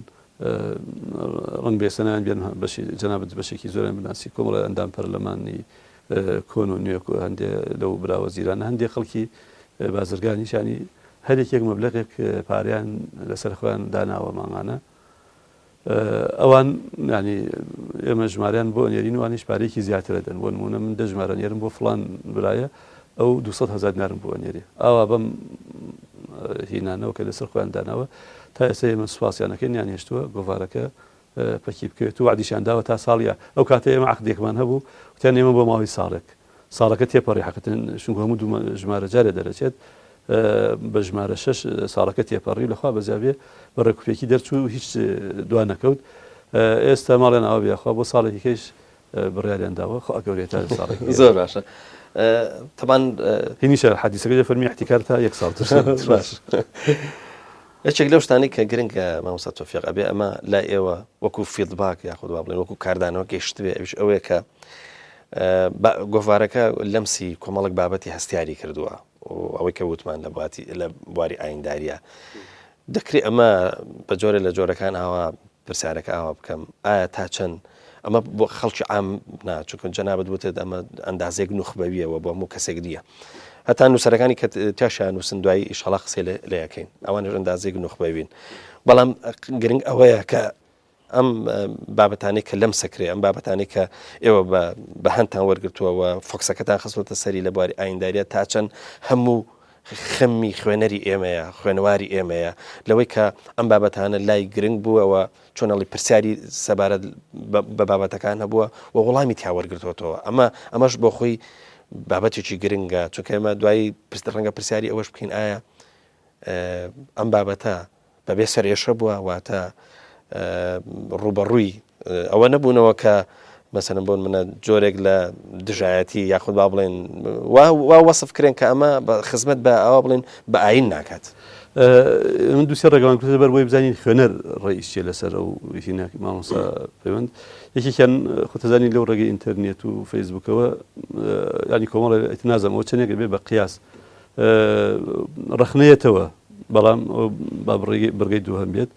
ڕەنگ بێسەنیان بێن بەشی جەنابەت بەشێکی زۆریان بناسی کۆمەڵە ئەندام پەرلەمانی کۆن و نوێ هەندێ لەو براوە زیرانە هەندێک خەڵکی بازرگانیشانی هەرێکێک مەبلەغێک پاریان لەسەر خۆیان داناوە ماڵانە ئەوان ینی ئێمە ژمارەیان بۆ نێرین وانیش پارێکی زیاترە دەن بۆ نمونە من ژمارە نێرم بۆ فڵان برایە ئەو 200,000 دینارم بۆ نێری ئاوا بەم هینانەوە کە لەسەر خۆیان داناوە تا ئێستا ئێمە سوپاسیانەکەی یان هێشتووە گۆڤارەکە پەکی بکەوێت و وعدیشان داوە تا ساڵیە ئەو کاتە ئێمە عەقدێکمان هەبوو وتیان ئێمە بۆ ماوەی ساڵەکە تێپەڕی حەقەتەن چونکە هەموو ژمارە جارێ دەرەچێت بە ژمارە 6 ساڵەکە تێپەڕی لەخوا بەزیابێ بە ڕێکوپێکی دەرچوو هیچ دوان نەکەوت ئێستا ماڵێن ئەوە بێخوا بۆ ساڵێکی کەش بڕیاریان داوە خۆ ئەگەورێتە ساڵێکی زۆر باشە طبعا هینیشە حەدیسەکە فەرمی احتیکار تا 1 ساڵ باش یەکێک لەو شتانی کە گرنگە مامۆستا تۆفیق ئەبێ ئەمە لا ئێوە وەکو فیدباک یاخود وا بڵێن وەکو کاردانەوە گەیشتبێ ئەویش ئەوەیە کە گۆڤارەکە لەمسی کۆمەڵک بابەتی هەستیاری کردووە و ئەوەی کە وتمان لە بواری ئاینداریە دەکرێت ئەمە بە جۆرە لە جۆرەکان ئاوا پرسیارەکە ئاوا بکەم ئایا تا چەند ئەمە بۆ خەڵکی عام چونکە جەنابەت وتت ئەمە ئەندازێک نوخبەویەوە بۆ هەموو کەسێک دیە هەتا نووسەرەکانی کە تیاشیان نووسن دوایی ئیشەڵا قسەی لە یەکەین ئەوانش ئەندازێک نوخبەوین بەڵام گرنگ ئەوەیە کە ئەم بابەتانەی کە لەم سەکرێ ئەم بابەتانەی کە ئێوە بە هەندتان وەرگرتووەوە فۆکسەکەتان خستوەتە سەری لە بواری ئاینداریە تا چەند هەموو خەمی خوێنەری ئێمەیە خوێنەواری ئێمەیە لەوەی کە ئەم بابەتانە لای گرنگ بووەوە چۆنەڵی پرسیاری سەبارەت بە بابەتەکان هەبووە و وەڵامی تیا وەرگرتوەوە ئەمەش بۆ خۆی بابەتێکی گرنگە چونکە ئێمە دوایی ڕەنگە پرسیاری ئەوەش بکەین ئایا ئەم بابەتە بەبێ سەرێشە بووە واتە ڕوبەڕووی ئەوە نەبوونەوە کە مەسەن بۆن منە جۆرێک لە دژایەتی یاخود با بڵێن وا وەسف کرێن کە ئەمە خزمەت بە ئەوە بڵێن بە ئاین ناکات من دووسێ ڕێگەمان کرد بەر بۆی بزانین خوێنەر ڕئیسیە لەسەر ئەو هیناکی مامۆستا پەیوەند یەکێکیان خۆتەزانی لەو ڕێگەی ئینتەرنێت و فەیسبوکەوە ینی کۆمەڵە نازەمەوە چەندێک بێ بە قیاس ڕەخنەیەتەوە بەڵام با بڕگەی دووهەم بێت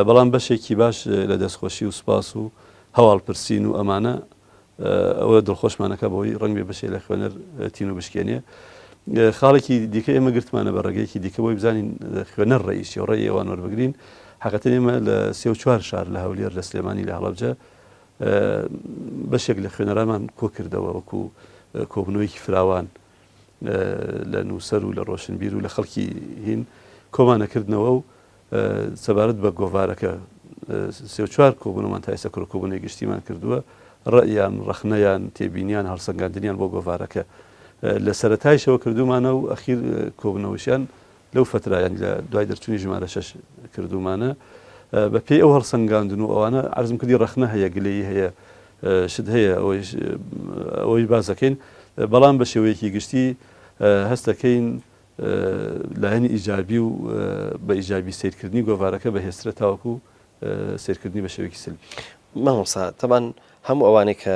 بەڵام بەشێکی باش لە دەستخۆشی و سوپاس و هەواڵپرسین و ئەمانە ئەوە دڵخۆشمانەکە بەوەی ڕەنگ بێ بەشێ لە خوێنەر تین و بشکێنێ خاڵێکی دیکە ئێمە گرتمانە بە ڕێگەیەکی دیکە بۆی بزانین خوێنەر ڕئیسی و ڕێی ئێوان وەربگرین حەقەتەن ئێمە لە 34 شار لە هەولێر لە سلێمانی لە هەڵەبجە بەشێک لە خوێنەرانمان کۆ کردەوە وەکو کۆبنەوەیکی فراوان لە نووسەر و لە ڕۆشنبیر و لە خەڵکی هین کۆمانەکردنەوە و سەبارەت بە گۆڤارەکە 34 کۆبوونەمان تا ئێستا کۆبوونەی گشتیمان کردووە ڕەئیان ڕەخنەیان تێبینیان هەڵسەنگاندنیان بۆ گۆڤارەکە لە سەرەتایشەوە کردومانە و ئەخیر کۆبنەوەشیان لەو فترایان لە دوای دەرچوونی ژمارە 6 کردومانە بە پێی ئەو هەڵسەنگاندن و ئەوانە عەرزم کردی ڕەخنە هەیە گلەیی هەیە شت هەیە ئەوەی بازەکەین بەڵام بە شێوەیەکی گشتی هەستەکەین لایەنی ئیجابی و بە ئیجابی سیرکردنی گۆڤارەکە بەهێزترە تاوەکو سیرکردنی بە شێوەیەکی سلبی مامۆستا تەبان هەموو ئەوانەی کە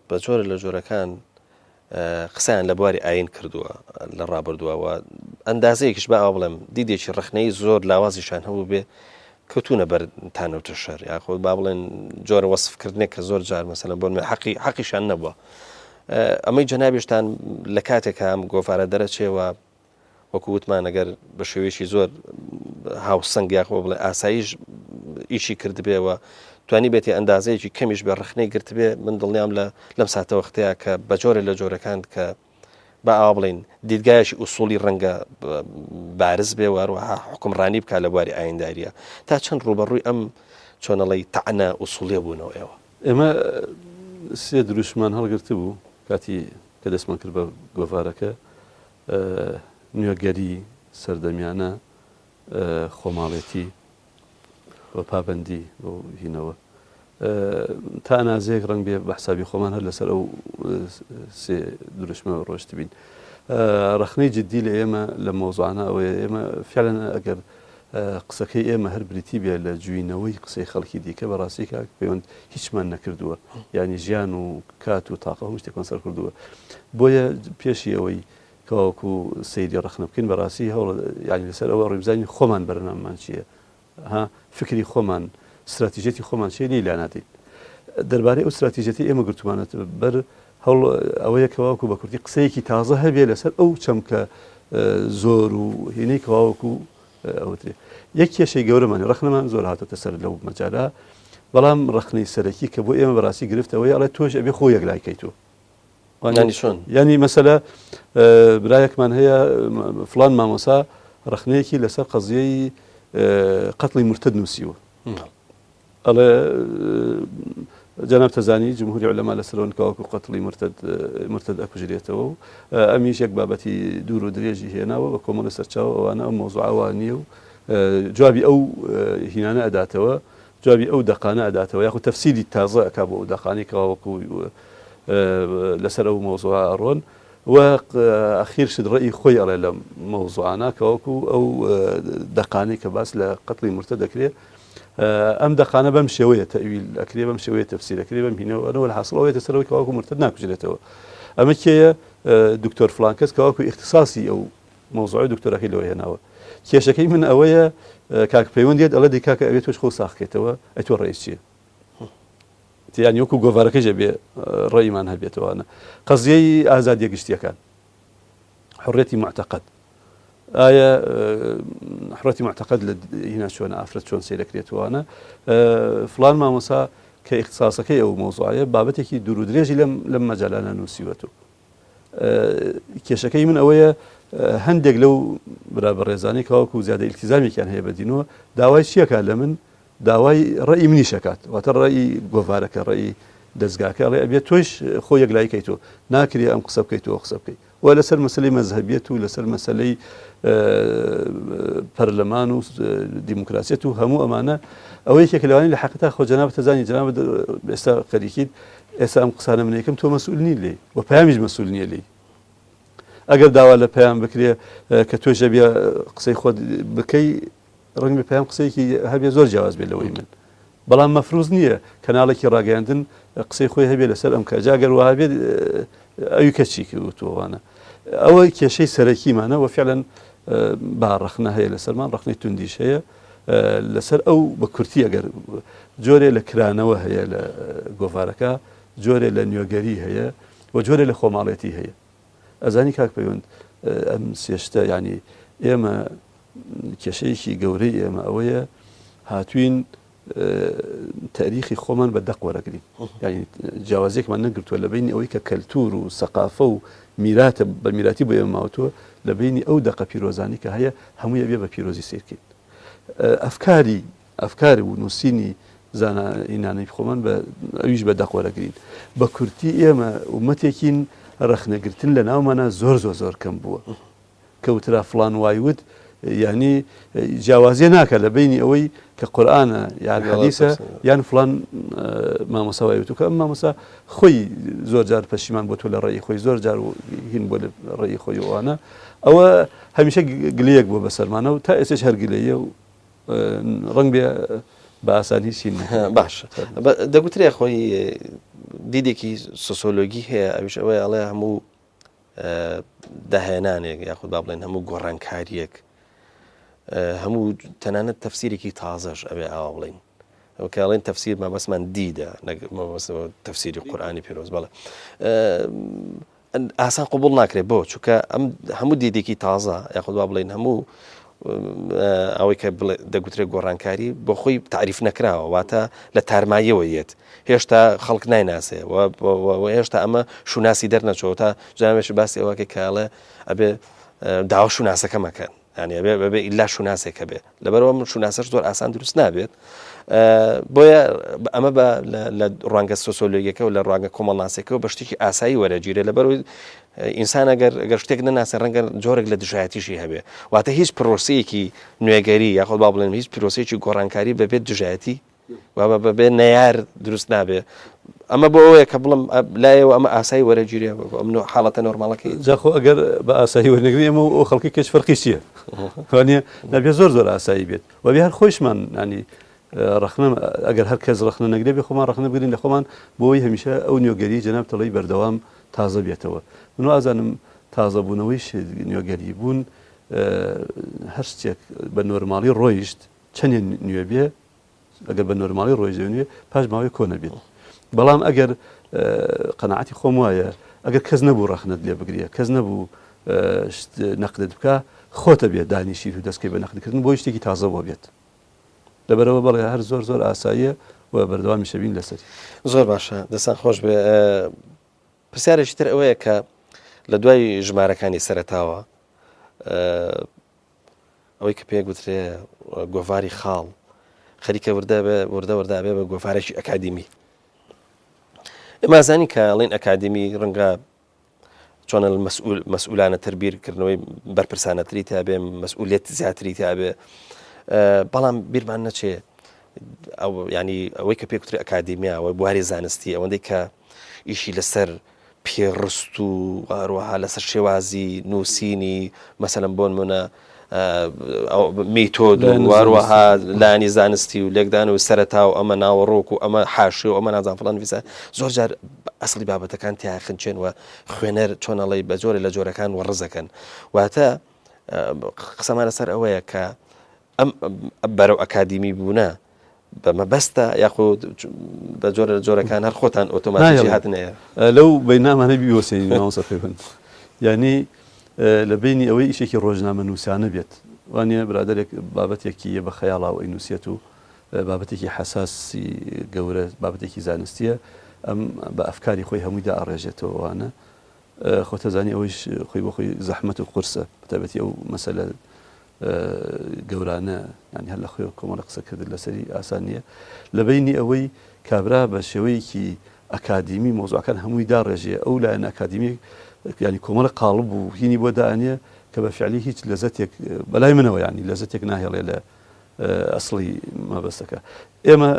بە جۆرە لە جۆرەکان قسەیان لە بواری ئاین کردووە لە ڕابردووەوە ئەندازەیەکیش بە ئەو بڵێم دیدێکی ڕەخنەی زۆر لاوازیشان هەبوو بێ کەوتونە بەر تانەوتە شەر یاخۆ با بڵێن جۆرە وەسفکردنێک کە زۆر جار مەسەلەن بۆ حەقیشان نەبووە ئەمەی جەنابیشتان لە کاتێکە ئەم گۆڤارە دەرەچێوە وەکو وتمان ئەگەر بە شێوەیەکی زۆر هاوسەنگ یاخۆ بڵێ ئاساییش ئیشی کردبێەوە توانی بێتی ئەندازەیەکی کەمیش بە ڕخنەی گرتبێ من دڵنیام لەم ساتە وەختەیە کە بە جۆرە لە جۆرەکان کە بە ئاوا بڵێن دیدگایەکی ئوسوڵی ڕەنگە بارز بێ وەروەها حکومڕانی بکات لە بواری ئاینداریە تا چەند ڕوبەڕووی ئەم چۆنەڵی تەعنە ئوسوڵێ بوونەوە ئێوە ئێمە سێ دروشمان هەڵگرتە بوو کاتی کە دەستمان کرد بە گۆڤارەکە نوێگەری سەردەمیانە خۆماڵێتی بە پابەندی بۆ هینەوە تا ئەنازەیەک ڕەنگ بێ بە حسابی خۆمان هەر لەسەر ئەو سێ دروشمە ڕۆشت بین رخنەی جددی لە ئێمە لە مۆزوعانە ئەوەیە ئێمە فعلەن ئەگەر قسەکەی ئێمە هەر بریتی بێ لە جوینەوەی قسەی خەڵکی دیکە بەڕاستی کاک پەیوەند هیچمان نەکردووە ینی ژیان و کات و تاقە هەموو شتێکمان سەر کردووە بۆیە پێشی ئەوەی کەواوەکو سەیری ڕخنە بکەین بەڕاستی هەوڵ ینی لەسەر ئەوە ڕێبزانی خۆمان بەرنامەمان چییە ها فکری خۆمان استراتیژێتی خۆمان چی لی لا ناتین دەربارەی ئەو استراتیژەتی ئێمە گرتومانێت بەر هەڵ ئەوەیە کەواوەکو بە کوردی قسەیەکی تازە هەبێ لەسەر ئەو چەمکە زۆر و هینەی کەواوەکو ئەوترێ یەک کێشەی گەورەمان ڕخنەمان زۆر هاتەتە سەر لەو مەجالا بەڵام ڕخنەی سەرەکی کە بۆ ئێمە بەڕاستی گرفتەوەی ئەڵێ تۆش ئەبێ خۆ یەک لایکەیتەوە ینی مەسەلە برایەکمان هەیە فڵان مامۆسا ڕخنەیەکی لەسەر قەزیەی قەتڵی مرتد نووسیوە ئەڵێ جەناب تەزانی جمهوری عولەما لەسەرەوەن کەواوەکو قەتڵی مرتد ئەکوژرێتەوە و ئەمیش یەک بابەتی دوور و درێژی هێناوە بە کۆمەڵە سەرچاوە ئەوانە ئەو مۆزوعەوە نییە و جوابی ئەو هینانە ئەداتەوە جوابی ئەو دەقانە ئەداتەوە یاخود تەفسیری تازە ئەکا بۆ ئەو دەقانی کەواوەکو لەسەر ئەو مۆزوعە ئەڕۆن و ئەخیر شت ڕێی خۆی ئەڵێ لە مۆزوعانە کەواوەکو ئەو دەقانی کە باس لە قەتڵی مرتد دەکرێت ئەم دەقانە بەم شێوەیە تەویل ئەکرێ بەم شێوەیە تەفسیرەکرێ بەم هینەوە الحاصل تەسەرەوەی کەواوەکو مرتد ناکوژرێتەوە ئەمە کێیە دکتۆر فڵان کەس کەواوەکو اختصاصی ئەو مۆزوعی دکتۆرەکەی لەوە هێناوە کێشەکەی من ئەوەیە کاک پەیوەند دێت ئەڵێ دیکاکە ئەوێت تۆش خۆ ساخکێتەوە ئەی تۆ ڕێیس چییە یانی وەکو گۆڤارەکەی بێ ڕێیمان هەبێتەوەانە قەزیەی ئازادیە گشتیەکان حڕێتی معتەقەد ئایا حڕەتی معتەقەد لە هینا چۆن ئافرەت چۆن سەیرەکرێتوانە فڵان مامۆسا کە اختصاسەکەی ئەو مۆزوعە بابەتێکی دوور و درێژی لەم مەجالانە نووسیوەتەوە کێشەکەی من ئەوەیە هەندێک لەو برابەڕێزانەی کەواوەکو زیادە ئیلتیزامیان هەیە بەدینەوە داوای چیەکە لە من داوای ڕێی منیشەکات واتە ڕێی گۆڤارەکە ڕێی دەستگاکە ڕێ ئەبێت تۆش خۆ یەک لایکەیتەوە ناکرێ ئەم قسە بکەیتەوە قسە بکەیت و لەسەر مەسلەی مەزهەبیەت و لەسەر مەسلەی پەرلەمان و دیموکراسیەت و هەموو ئەمانە ئەوەی یەکێک لەوانەی لە حەقیقەتا خۆ جەناب تەزانی جەناب ئێستا خەریکیت ئێستا ئەم قسانە من یەکەم تۆ مەسئول نی لێ و پەیامیش مەسئول نییە لێ ئەگەر داوا لە پەیام بکرێ کە تۆ ژەبیە قسەی خۆت بکەی ڕنگ بە پەیام قسەیەکی هەبێ زۆر جیاواز بێت لەوەی من بەڵام مەفروض نییە کەناڵێکی ڕاگەیاندن قسەی خۆی هەبێ لەسەر ئەم کەجاگەر وها بێت ئەوی کەچی کەوتووانە ئەوە کێشەی سەرەکیمانە و فعلەن با ڕخنە هەیە لەسەرمان ڕخنەی توندیش هەیە لەسەر ئەو بە کورتی ئەگەر جۆرێ لە کرانەوە هەیە لە گۆڤارەکە جۆرێ لە نوێگەری هەیە و جۆرێ لە خۆماڵێتی هەیە ئەزانی کاک پەیوەند ئەم سێشتە ینی ئێمە کێشەیەکی گەورەی ئێمە ئەوەیە هاتوین تاریخی خۆمان بە دەق وەرەگرین ینی جیاوازێکمان نەگرتووە لە بینی ئەوەی کە کەلتور و سەقافە و میراتە بە میراتی بۆ ئێمە ماوەتووە لە بینی ئەو دەقە پیرۆزانی کە هەیە هەموویە بێ بە پیرۆزی سیرکەین ئەفکاری و نووسینی زانینانەی خۆمان بە ئەویش بە دەق وەرەگرین بە کورتی ئێمە ومەتێکین ڕخنەگرتن لە ناومانە زۆر کەم بووە کەوترا فڵان وایوت یعنی جیاوازیە ناکە لە بینی ئەوەی کە قورئانە یان حەدیثە یان فڵان مامۆسا وایوت و کە ئەم مامۆسا خۆی زۆر جار پەشیمان بۆ تۆ لە ڕێی خۆی زۆر جار و هین بۆ لە ڕێی خۆی ئەوانە ئەوە هەمیشە گلەیەک بۆ بەسەرمانە و تا ئێستش هەر گلەیە و ڕەنگ بێ بە ئاسانی چین باش دەگوترێ خۆی دیدێکی سۆسیۆلۆژی هەیە ئەویش ئەوەیە ئەڵێ هەموو داهێنانێک یاخود با بڵێن هەموو گۆڕانکاریەک هەموو تەنانەت تەفسیرێکی تازەش ئەوێ ئاوا بڵین ئەو کاڵێن تەفسیر مەبەسمان دیدە تەفسیری قورئانی پیرۆز بەڵێ ئاسان قبول ناکرێت بۆ چونکە ئەم هەموو دیدێکی تازە یاخود با بڵێن هەموو ئەوەی کە دەگوترێت گۆڕانکاری بۆ خۆی تعریف نەکراوە واتە لە تارماییەوە یێت هێشتا خەڵک نایناسێ هێشتا ئەمە شوناسی دەرنەچەوە تا جامێش باسی ئەوەکە کاڵێ ئەبێ داوا شوناسەکە مەکەن ینی ئەبێ ئیلا شوناسێکە بێت لەبەرەوە من شوناسەش زۆر ئاسان دروست نابێت بۆیە ئەمە لە ڕوانگە سۆسیۆلۆژیەکە و لە ڕوانگە کۆمەڵناسیەکەەوە بە شتێکی ئاسایی وەرەگیرێت لەبەرەوەی ئینسان ئەگەر شتێک نەناسێ ڕەنگە جۆرێک لە دژایەتیشی هەبێ واتە هیچ پرۆسەیەکی نوێگەری یاخۆ با بڵێن هیچ پرۆسەیەکی گۆڕانکاری بەبێت دژایەتی بەبێ نەیار دروست نابێ ئەمە بۆ ئەوەیە کە بڵم لایەوە ئەمە ئاسایی وەرەگیریە ئەم حاڵەتە نۆرماڵەکەی جاخۆ ئەگەر بە ئاسایی وەرنەگری ئەمە ئەو خەڵکی کەچ فەرقی چییە؟ وانە نەبێ زۆر ئاسایی بێت و بێ هەر خۆشمان ینی ڕخنە ئەگەر هەر کەس ڕخنە نەگرێ بێ خۆمان ڕخنە بگرین لە خۆمان بۆی هەمیشە ئەو نیۆگەری جەناب تەڵەی بەردەوام تازە بێتەوە من ئازانم تازەبوونەوەی نیۆگەری بوون هەر شتێک بە نۆرماڵی ڕۆیشت چەندێن نوێ بێ ئەگەر بە نۆرماڵی ڕۆیژە نوێ پاش ماوەی کۆنە بێت بەڵام ئەگەر قەناعەتی خۆم وایە ئەگەر کەس نەبوو ڕخنت لێ بگرێ کەس نەبوو نەقدت بکە خۆتە بێت دانیشی و دەستکەی بە نەقدکردن بۆ شتێکی تازە بۆ بێت لەبەرەوە بەڵێ هەر زۆر ئاساییە و بەردەوامی شەبین لەسەری زۆر باشە دەستان خۆش بێ پرسیارێکی تر ئەوەیە کە لە دوای ژمارەکانی سەرەتاوە ئەوەی کە پێ گوترێ گۆڤاری خاڵ خەریکە وردە بە گۆڤارێکی ئەکادیمی ئێمازانی کە ئەڵێن ئەکادیمی ڕەنگە چۆنە مەسئولانە تربیرکردنەوەی بەرپرسانەتری تا بێ مەسئولیت زیاتری تا بێ بەڵام بیرمان نەچێ ئەو ینی ئەوەی کە پێکوتری ئەکادیمیا و بواری زانستی ئەوەندەی کە ئیشی لەسەر پێڕست و هەروەها لەسەر شێوازی نووسینی مەسەلەن بۆ نمونە میتۆد و هەروەها لانی زانستی و لێکدان و سەرەتا و ئەمە ناوەڕۆک و ئەمە حاشی و ئەمە نازان فڵان ویسە زۆر جار ئەسڵی بابەتەکان تیا خنچێن و خوێنەر چۆنەڵی بە جۆرە لە جۆرەکان وەڕزەکەن واتە قسەمان لەسەر ئەوەیە کە ئەم بەرەو ئەکادیمی بوونە بەمەبەستە یاخود بە جۆرە جۆرەکان هەر خۆتان ئۆتۆماتیکی هاتنەیە لەو بەینامانە بیوەسێنی ناوسە پەیوەند یعنی لە بینی ئەوەی ئیشێکی ڕۆژنامە نووسانە بێت وانە برادێک بابەتێکی بە خەیاڵاو ئەی نووسێت و بابەتێکی حساسی گەورە بابەتێکی زانستیە ئەم بە ئەفکاری خۆی هەموویدا ئاڕێژێتەوە وانە خۆتەزانی ئەوەیش خۆی بۆ خۆی زەحمەت و قورسە بەتابەتی ئەو مەسەلە گەورانە ینی هەر لە خۆی کۆمەڵە قسەکرد لەسەری ئاسان نییە لە بینی ئەوەی کابرا بە شێوەیەکی ئەکادیمی مۆزوعەکان هەمووی داڕێژێ ئەو لایەن ئەکادیمی ینی کۆمەڵە قاڵب و هینی بۆ دانیە کە بە فعلی هیچ لەزەتێک بەلای منەوە ینی لەزەتێک ناهێڵێ لە ئەسڵی مەبەستەکە ئێمە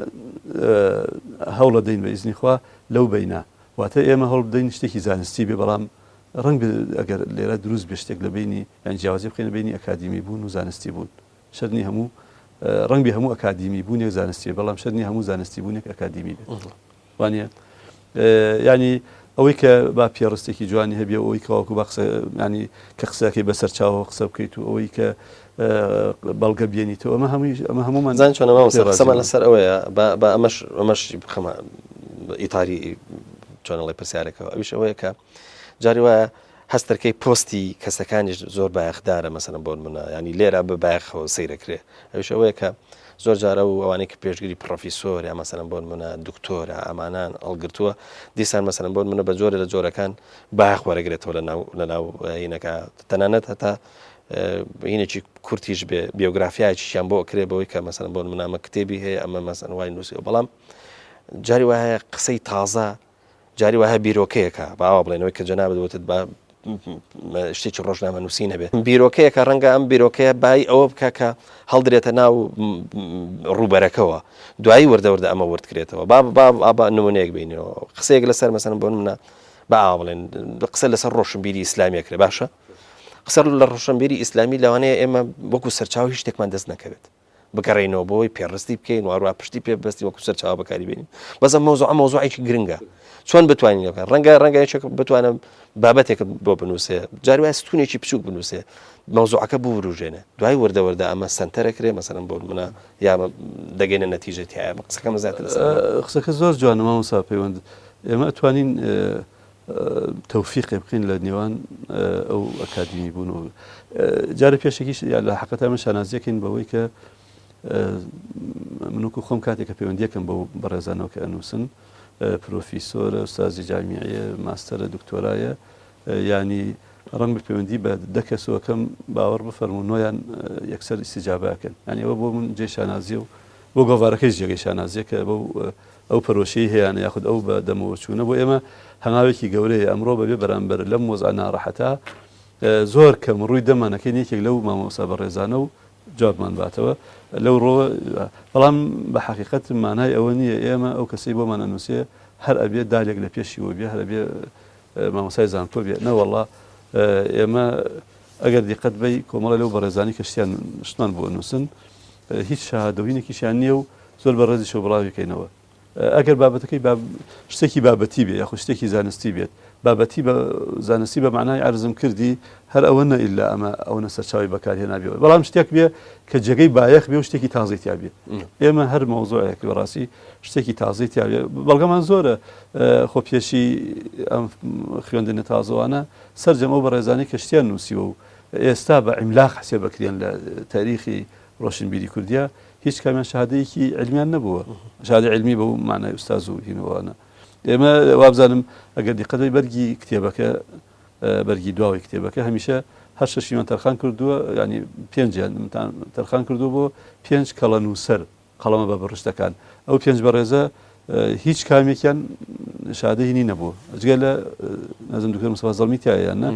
هەوڵە دەین بە ئیزنی خوا لەو بینە واتە ئێمە هەوڵ بدەین شتێکی زانستی بێ بەڵام ڕنگ ئەگەر لێرە دروست بێ شتێک لە بینی یان جیاوازی بخێنە بینی ئەکادیمی بوون و زانستی بوون شەرنی هەموو ڕنگ بێ هەموو ئەکادیمی بوونێک زانستی بەڵام شەرنی هەموو زانستی بوونێک ئەکادیمی بێت وانە ینی ئەوەی کە با پێڕستێکی جوانی هەبێ ئەوەی کەواکو بە قسە ینی کە قسەکەی بەسەر چاوە قسە بکەیت و ئەوەی کە بەڵگە بێنیتەوە ئەمە هەمومان زان چۆن قسەمان لەسەر ئەوەیە بە ئەمەش بخەمە ئیتاری چۆنەڵی پرسیارێکەوە ئەویش ئەوەیە کە جاری وایە هەستەرکەی پۆستی کەسەکانیش زۆر بایەخدارە مەسەلەن بۆ منە ینی لێرە بە بایەخەوە سەیرەکرێ ئەویش ئەوەیە کە زۆر جارە و ئەوانەی کە پێشگیری پرۆفیسۆر یا مەسەلەن بۆ منە دکتۆرە ئەمانان هەڵگرتووە دیسان مەسەلەن بۆ منە بە جۆرە لە جۆرەکان بایەخ وەرەگرێتەوە لەناو هینەکە تەنانەت هەتا هینێکی کورتیش بێ بیۆگرافیایکیشیان بۆ کرێ بەوەی کە مەسەلەن بۆ منامە کتێبی هەیە ئەمە مەسەلەن وای نووسی بەڵام جاری وایە قسەی تازە جاری وایە بیرۆکەیەکە باوا بڵێنەوەی کە جەنابەت وتت بە شتێکی ڕۆژنامە نووسی نەبێت بیرۆکەیەکە ڕەنگە ئەم بیرۆکەیە بای ئەوە بکە کە هەڵدرێتە ناو ڕوبەرەکەەوە دوایی وردە ئەمە وردکرێتەوە با نمونەیەک بینەوە قسەیەک لەسەر مەسەلەن بۆ منە با بڵێن قسە لەسەر ڕۆشنبیری ئیسلامیەکرێ باشە قسە لە ڕۆشنبیری ئیسلامی لەوانەیە ئێمە وەکو سەرچاوی شتێکمان دەست نەکەوێت بگەڕێنەوە بۆی پێڕستی بکەین واروا پشتی پێ بەستی وەکو سەرچاو بەکاری بێنین بەزە مۆزوعێکی گرنگە چۆن بتوانین لەکە ڕەنگە یەکێک بتوانم بابەتێک بۆ بنووسێ جاری وایە ستونێکی بچووک بنووسێ مۆزوعەکە بوروژێنێ دوای وردە ئەمە سنتەرەکرێ مەسەلەن بۆ منە یا دەگەینە نەتیجەتی هەیە قسەکەمە زیاتر قسەکە زۆر جوانە مامۆستا پەیوەند ئێمە ئەتوانین تەوفیقێ بکەین لە نێوان ئەو ئەکادیمی بوون و جارە پێشێکیش لە حەقەتە ئەمە شانازیەکەین بەوەی کە منوکو خۆم کاتێککە پەیوەندیەکەم بە بەڕێزانەوە کە ئەنووسن پرۆفیسۆرە ئوستازی جامیعیە ماستەرە دکتۆرایە ینی ڕنگ بە پەیوەندی بە دەکەسەوەکەم باوەڕ بفەرمو نۆیان یەکسەر ئیسیجابەکەن ینی ئەوە بۆ من جێشانازیە و بۆ گۆڤارەکەی جێگەی شانازیە کە ئەو پەرۆشەی هەیەیانە یاخود ئەو بە دەمەوە چوونە بۆ ئێمە هەنگاوێکی گەورەیە ئەمڕۆ بەبێ بەرامبەر لەم مۆزوع ناڕەحەتە زۆر کەم ڕووی دەمانەکەی یەکێک لەو مامۆستا بەڕێزانە و جوابمان باتەوە لەو ڕۆ بەڵام بە حەقیقەت مانای ئەوە نییە ئێمە ئەو کەسەی بۆمان ئەنووسێ هەر ئەبێ دالێک لە پێشیەوە بێ هەر ئەبێ مامۆسای زانکۆ بێ نەوەڵڵا ئێمە ئەگەر دیقەت بەی کۆمەڵە لەو بەڕێزانی کە شتان بۆ نووسن هیچ شاهادەوینێکیشیان نییە و زۆر بە ڕێزی شەو بڵاویکەینەوە ئەگەر بابەتەکەی شتێکی بابەتی بێ یاخو شتێکی زانستی بێت بابەتی بە زانستی بە معنای عرزم کردی هەر ئەوە نەئیلا ئەمە ئەو نەسەرچاوی بەکارهێنابێەوە بەڵام شتێک بێ کە جێگەی بایەخ بێ و شتێکی تازەی تیا بێ ئێمە هەر مەوزوعەیەکی بەڕاستی شتێکی تازەی تیا بێ بەڵگەمان زۆرە خۆ پێشی ئەم خوێندنە تازەوانە سەرجەم ئەو بەڕێزانی کە شتیان نووسیوە و ئێستا بە عیملاق حسێ بکرێن لە تاریخی ڕۆشنبیری کوردیا هیچ کامیان شهادەیەکی علمیان نەبووە شهادە علمی بە معنای ئوستاز و هینەوانە ئێمە وابزانم ئەگەر دیقەتەی بەرگی کتێبەکە بەرگی دواوی کتێبەکە هەمیشە هەر شەشیمان تەرخان کردووە ینی پێنجیان تەرخان کردو بۆ 5 کەڵە نووسەر قەڵەمە بە بەڕشتەکان ئەو 5 بەڕێزە هیچ کامێکیان شهادە هینی نەبووە جگە لە نەزم دکتۆر مستەفا زەڵمی تایە نه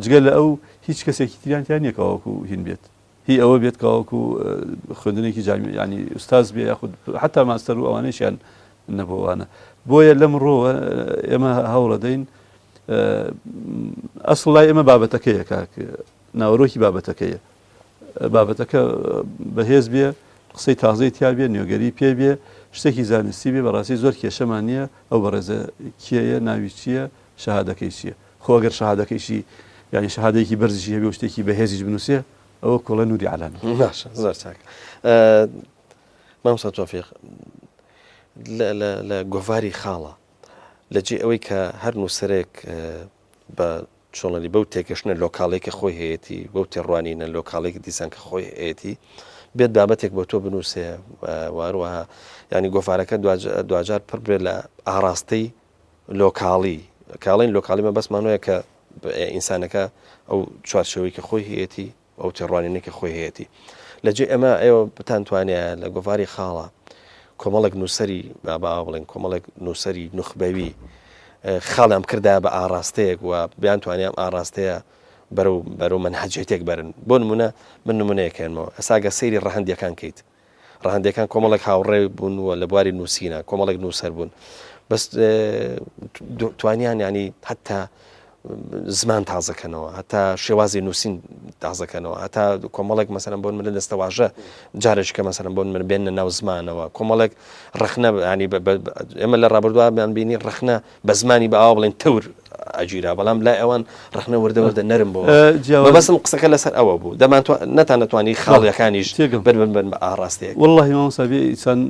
جگە لە ئەو هیچ کەسێکی تریان تیان نییە کەواوەکو هین بێت هی ئەوە بێت کەواوەکو خوێندنێکی جامی ینی ئوستاز بێ یاخود حتا ماستەر و ئەوانەیشیان نەبووانە بۆیە لەم ڕۆوە ئێمە هەوڵە دەین ئەسڵ لای ئێمە بابەتەکەیە کاک ناوەڕۆکی بابەتەکەیە بابەتەکە بەهێز بێ قسەی تازەی تیا بێ نوێگەری پێ بێ شتێکی زانستی بێ بەڕاستی زۆر کێشەمان نییە ئەو بەڕێزە کێیە ناوی چییە شەهادەکەی چییە خۆ ئەگەر شەهادەکەیشی ینی شەهادەیەکی بەرزیشی هەبێ و شتێکی بەهێزیش بنووسێ ئەوە کۆڵە نوری عەلانە باشە زۆر چاک مامۆستا تۆفیق لە گۆڤاری خاڵە لەجێ ئەوەی کە هەر نووسەرێک بە چۆڵی بەو تێکەشنە لۆکاڵێکی خۆی هەیەی بەو تێڕوانینە لۆکاڵێکی دیسان کە خۆی هەیەی بێت بابەتێک بۆ تۆ بنووسێ واروەها ینی گۆڤارەکە دوجار پڕ بێت لە ئاراستەی لۆکاڵی کاڵین لۆکاڵیمە بەسمانۆیە کە ئینسانەکە ئەو چوارچەوەی کە خۆی هەیەی ئەو تێڕوانینێکی خۆی هەیەی لەجێ ئەمە ئێوە بتانتوانێت لە گۆڤاری خاڵە کۆمەڵێک نووسری بابا بڵێن کۆمەڵێک نووسری نوخبەوی خاڵیان کردا بە ئاراستەیەک و بیانتوانیان ئاراستەیە بەرەو منهەجێتێک بەرن بۆ نمونە من نمونەیەکەنەوە ئەساگە سەیری ڕەهەندیەکان کەیت ڕەهەندەکان کۆمەڵێک هاوڕێ بوون و لە بواری نووسینە کۆمەڵێک نووسەر بوون بەس توانیان ینی حتا زمان تازەکەنەوە هەتا شێوازی نووسین تازەکەنەوە هەتا کۆمەڵێک مەسەرم بۆن من دەستەواژە جارێککە مەسەرم بۆن من بێنە ناو زمانەوە کۆمەڵێک ڕخنە ینی ئێمە لە ڕابردووان بینی ڕخنە بە زمانی بە ئاوا بڵێن تەور ئەگیرا بەڵام لای ئەوان ڕخنە وردەوەردە نەرم بۆ بەسم قسەکە لەسەر ئەوە بوو نەتان نتوانی خاڵیەکانیش بن بە ئاراستەیە واللهی مامۆستا ئیسان